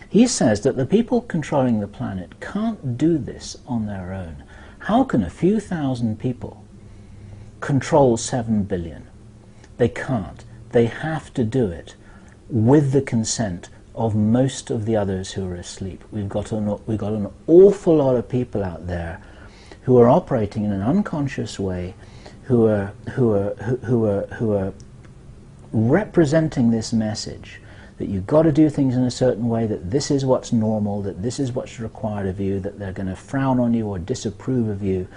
He says that the people controlling the planet can't do this on their own. How can a few thousand people control 7 billion? They can't. They have to do it with the consent of most of the others who are asleep. We've got an awful lot of people out there who are operating in an unconscious way, who are representing this message that you've got to do things in a certain way, that this is what's normal, that this is what's required of you, that they're going to frown on you or disapprove of you,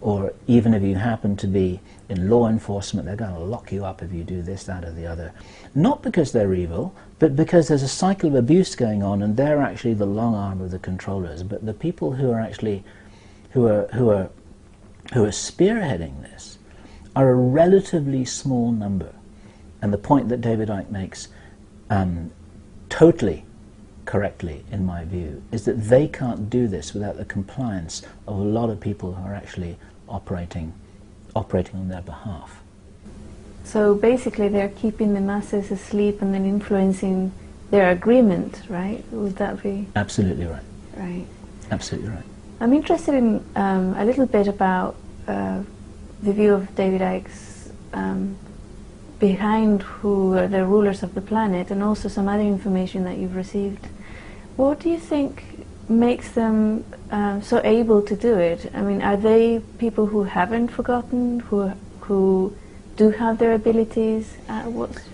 or even if you happen to be in law enforcement, they're going to lock you up if you do this, that or the other. Not because they're evil, but because there's a cycle of abuse going on, and they're actually the long arm of the controllers. But the people who are actually who are spearheading this are a relatively small number. And the point that David Icke makes totally correctly, in my view, is that they can't do this without the compliance of a lot of people who are actually operating on their behalf. So basically they're keeping the masses asleep and then influencing their agreement, right? Would that be? Absolutely right. Right. Absolutely right. I'm interested in a little bit about the view of David Icke's behind who are the rulers of the planet, and also some other information that you've received. What do you think makes them so able to do it? I mean, are they people who haven't forgotten, who do have their abilities?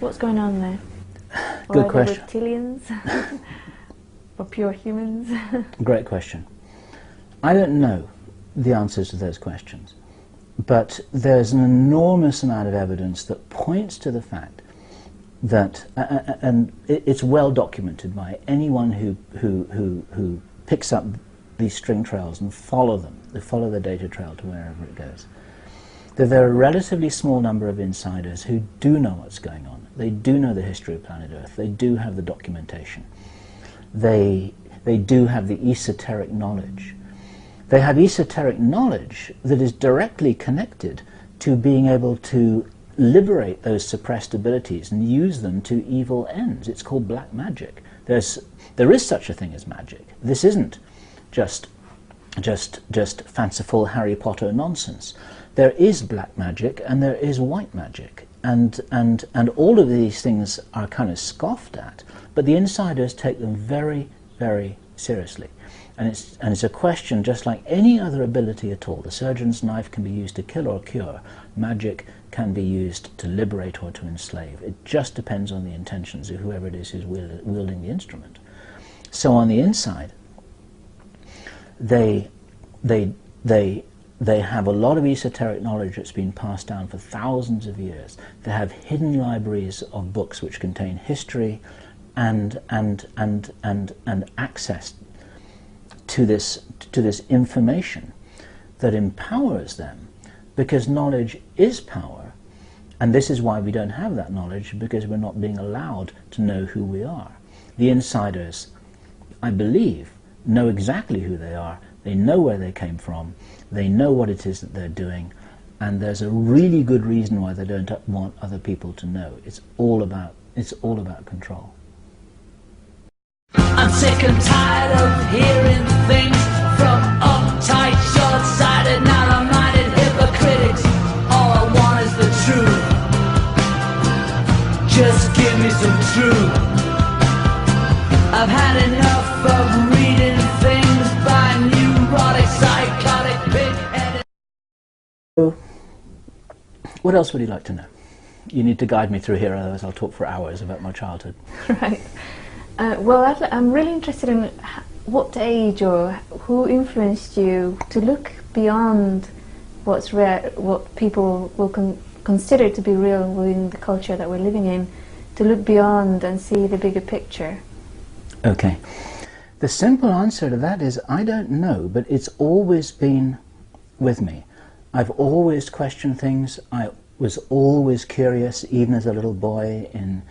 What's going on there? Good question. Or reptilians? Or pure humans? Great question. I don't know the answers to those questions, but there's an enormous amount of evidence that points to the fact that, and it's well documented by anyone who picks up these string trails and follow them, they follow the data trail to wherever it goes, that there are a relatively small number of insiders who do know what's going on. They do know the history of planet Earth. They do have the documentation. They do have the esoteric knowledge. They have esoteric knowledge that is directly connected to being able to liberate those suppressed abilities and use them to evil ends. It's called black magic. There is such a thing as magic. This isn't just fanciful Harry Potter nonsense. There is black magic and there is white magic, and all of these things are kind of scoffed at, but the insiders take them very, very seriously. And it's a question just like any other ability at all. The surgeon's knife can be used to kill or cure. Magic can be used to liberate or to enslave. It just depends on the intentions of whoever it is who's wielding the instrument. So on the inside, they have a lot of esoteric knowledge that's been passed down for thousands of years. They have hidden libraries of books which contain history and access to this information that empowers them, because knowledge is power, and this is why we don't have that knowledge, because we're not being allowed to know who we are. The insiders, I believe, know exactly who they are. They know where they came from. They know what it is that they're doing, and there's a really good reason why they don't want other people to know. It's all about control. I'm sick and tired of hearing things from uptight, short-sighted, narrow-minded hypocrites. All I want is the truth. Just give me some truth. I've had enough of reading things by neurotic, psychotic, big-headed... What else would you like to know? You need to guide me through here, otherwise I'll talk for hours about my childhood. Right. Well, I'm really interested in what age or who influenced you to look beyond what's what people will consider to be real within the culture that we're living in, to look beyond and see the bigger picture. Okay. The simple answer to that is I don't know, but it's always been with me. I've always questioned things. I was always curious, even as a little boy, in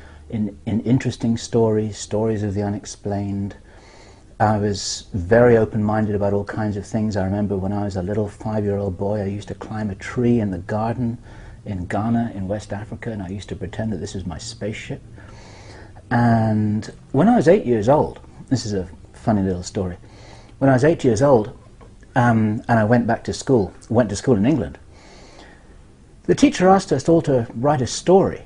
interesting stories of the unexplained. I was very open-minded about all kinds of things. I remember when I was a little 5-year-old boy, I used to climb a tree in the garden in Ghana in West Africa, and I used to pretend that this was my spaceship. And when I was 8 years old, this is a funny little story, when I was 8 years old, and I went to school in England, the teacher asked us all to write a story.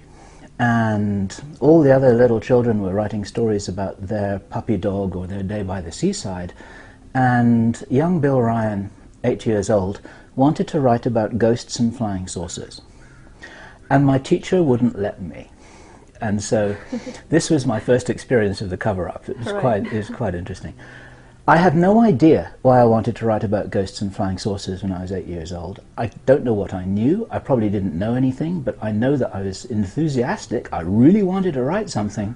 and all the other little children were writing stories about their puppy dog or their day by the seaside, and young Bill Ryan, 8 years old, wanted to write about ghosts and flying saucers. And my teacher wouldn't let me. And so this was my first experience of the cover-up. It was quite interesting. I had no idea why I wanted to write about ghosts and flying saucers when I was 8 years old. I don't know what I knew. I probably didn't know anything, but I know that I was enthusiastic. I really wanted to write something.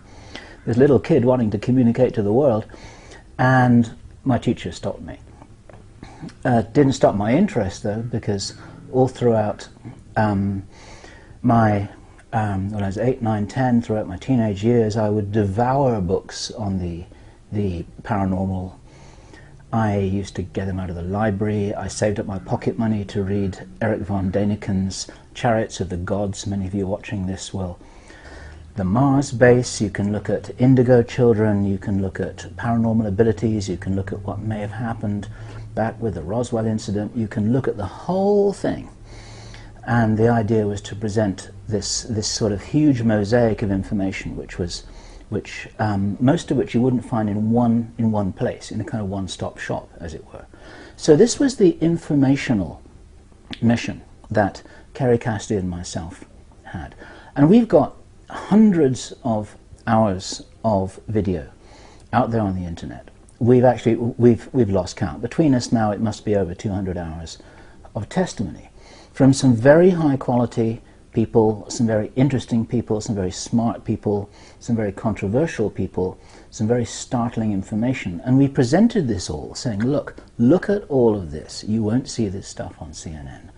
This little kid wanting to communicate to the world. And my teacher stopped me. Didn't stop my interest, though, because all throughout when I was 8, 9, 10, throughout my teenage years, I would devour books on the paranormal. I used to get them out of the library. I saved up my pocket money to read Eric von Daniken's Chariots of the Gods. Many of you watching this will. The Mars base, you can look at indigo children, you can look at paranormal abilities, you can look at what may have happened back with the Roswell incident, you can look at the whole thing. And the idea was to present this sort of huge mosaic of information, most of which you wouldn't find in one place, in a kind of one-stop shop, as it were. So this was the informational mission that Kerry Cassidy and myself had. And we've got hundreds of hours of video out there on the internet. We've lost count. Between us now, it must be over 200 hours of testimony from some very high quality people, some very interesting people, some very smart people, some very controversial people, some very startling information. And we presented this all saying, look at all of this. You won't see this stuff on CNN.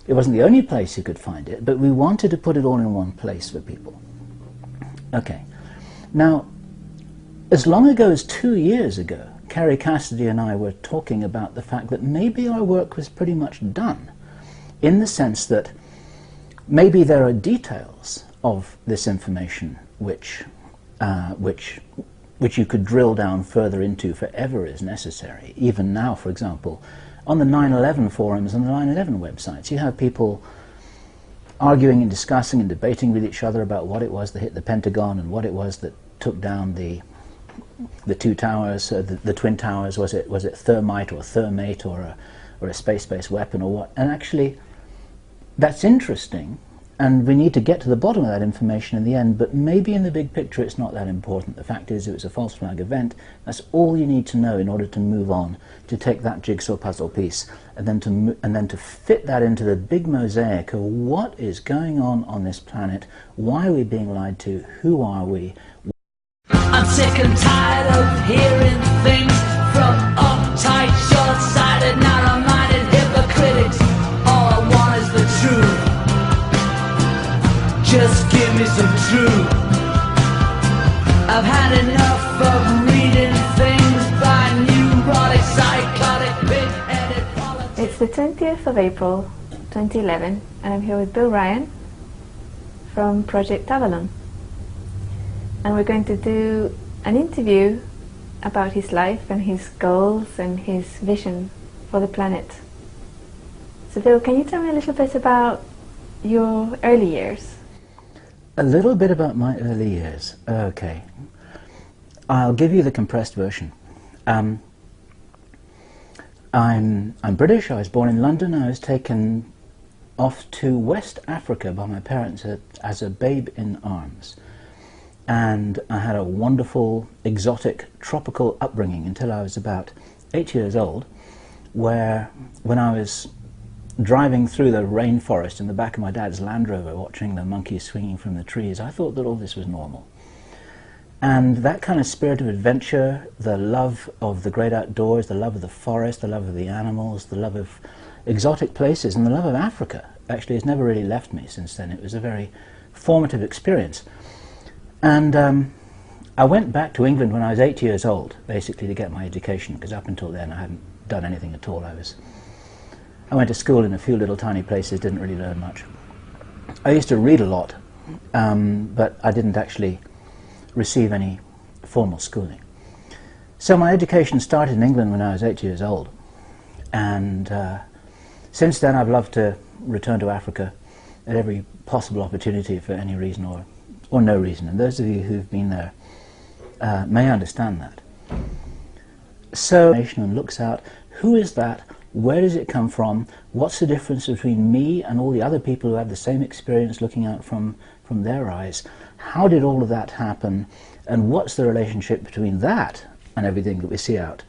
It wasn't the only place you could find it, but we wanted to put it all in one place for people. Okay. Now, as long ago as 2 years ago, Kerry Cassidy and I were talking about the fact that maybe our work was pretty much done, in the sense that maybe there are details of this information which you could drill down further into for ever as necessary. Even now, for example, on the 9/11 forums and the 9/11 websites, you have people arguing and discussing and debating with each other about what it was that hit the Pentagon and what it was that took down the two towers, the twin towers. Was it thermite or thermate or a space-based weapon or what? And actually, that's interesting, and we need to get to the bottom of that information in the end, but maybe in the big picture it's not that important. The fact is, it was a false flag event. That's all you need to know in order to move on, to take that jigsaw puzzle piece and then to fit that into the big mosaic of what is going on this planet, why are we being lied to, who are we. I'm sick and tired of hearing things from uptight, short-sighted, narrow-minded hypocritics. All I want is the truth. Just give me some truth. I've had enough of reading things by neurotic, psychotic, big-headed politics. It's the 20th of April 2011 and I'm here with Bill Ryan from Project Avalon. And we're going to do an interview about his life and his goals and his vision for the planet. So Bill, can you tell me a little bit about your early years? A little bit about my early years. Okay. I'll give you the compressed version. I'm British. I was born in London. I was taken off to West Africa by my parents as a babe in arms. And I had a wonderful, exotic, tropical upbringing until I was about 8 years old, where when I was driving through the rainforest in the back of my dad's Land Rover, watching the monkeys swinging from the trees, I thought that all this was normal. And that kind of spirit of adventure, the love of the great outdoors, the love of the forest, the love of the animals, the love of exotic places, and the love of Africa, actually has never really left me since then. It was a very formative experience. And I went back to England when I was 8 years old, basically to get my education, because up until then I hadn't done anything at all. I went to school in a few little tiny places, didn't really learn much. I used to read a lot, but I didn't actually receive any formal schooling. So my education started in England when I was 8 years old, and since then I've loved to return to Africa at every possible opportunity for any reason or no reason. And those of you who've been there may understand that. So, and looks out, who is that? Where does it come from? What's the difference between me and all the other people who have the same experience looking out from their eyes? How did all of that happen? And what's the relationship between that and everything that we see out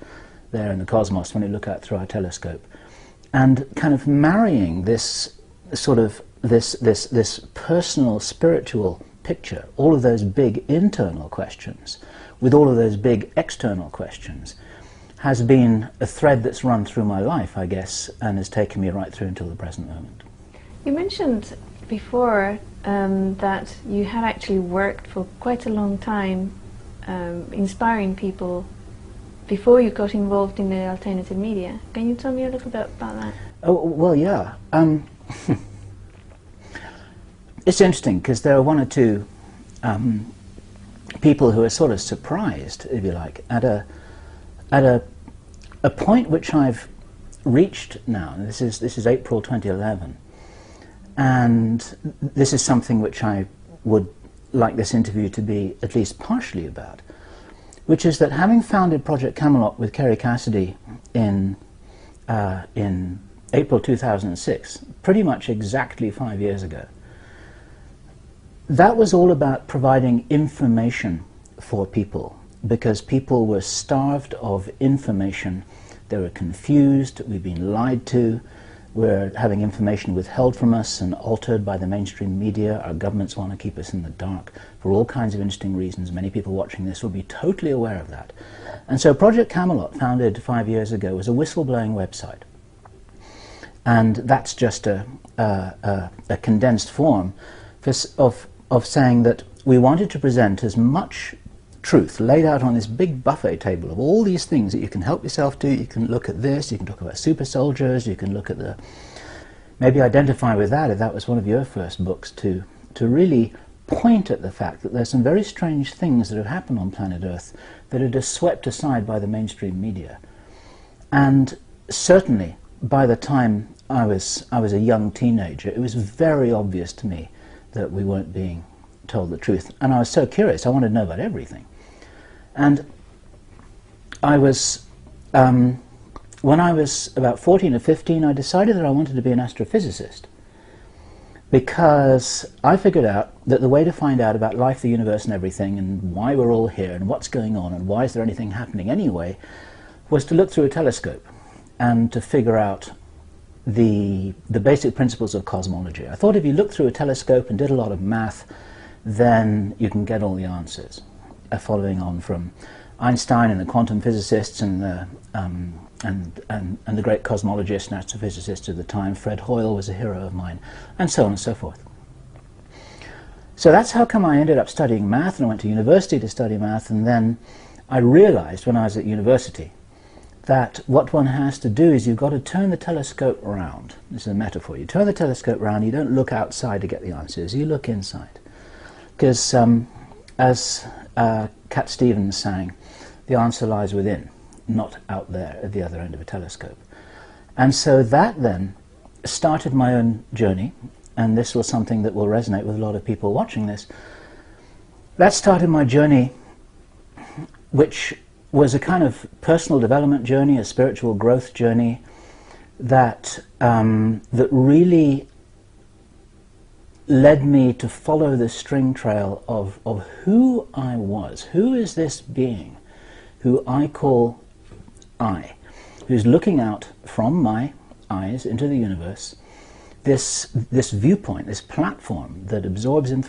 there in the cosmos when we look out through our telescope? And kind of marrying this sort of this personal spiritual picture, all of those big internal questions with all of those big external questions, has been a thread that's run through my life, I guess, and has taken me right through until the present moment. You mentioned before that you had actually worked for quite a long time inspiring people before you got involved in the alternative media. Can you tell me a little bit about that? Oh, well, yeah. It's interesting because there are one or two people who are sort of surprised, if you like, at a point which I've reached now. This is April 2011, and this is something which I would like this interview to be at least partially about, which is that having founded Project Camelot with Kerry Cassidy in April 2006, pretty much exactly 5 years ago, that was all about providing information for people, because people were starved of information. They were confused, we've been lied to, we're having information withheld from us and altered by the mainstream media. Our governments want to keep us in the dark for all kinds of interesting reasons. Many people watching this will be totally aware of that. And so Project Camelot, founded 5 years ago, was a whistleblowing website. And that's just a condensed form of saying that we wanted to present as much truth laid out on this big buffet table of all these things that you can help yourself to. You can look at this, you can talk about super soldiers, you can look at maybe identify with that if that was one of your first books, to really point at the fact that there's some very strange things that have happened on planet Earth that are just swept aside by the mainstream media. And certainly by the time I was a young teenager, it was very obvious to me that we weren't being told the truth. And I was so curious, I wanted to know about everything. And I was, when I was about 14 or 15, I decided that I wanted to be an astrophysicist, because I figured out that the way to find out about life, the universe and everything, and why we're all here and what's going on and why is there anything happening anyway, was to look through a telescope and to figure out the basic principles of cosmology. I thought if you look through a telescope and did a lot of math, then you can get all the answers, following on from Einstein and the quantum physicists and the great cosmologists and astrophysicists of the time. Fred Hoyle was a hero of mine, and so on and so forth. So that's how come I ended up studying math, and I went to university to study math, and then I realized when I was at university that what one has to do is you've got to turn the telescope around. This is a metaphor. You turn the telescope around, you don't look outside to get the answers, you look inside. Because as Cat Stevens sang, the answer lies within, not out there at the other end of a telescope. And so that then started my own journey, and this was something that will resonate with a lot of people watching this. That started my journey, which was a kind of personal development journey, a spiritual growth journey that that really led me to follow the string trail of who I was. Who is this being who I call I, who's looking out from my eyes into the universe, this viewpoint, this platform that absorbs information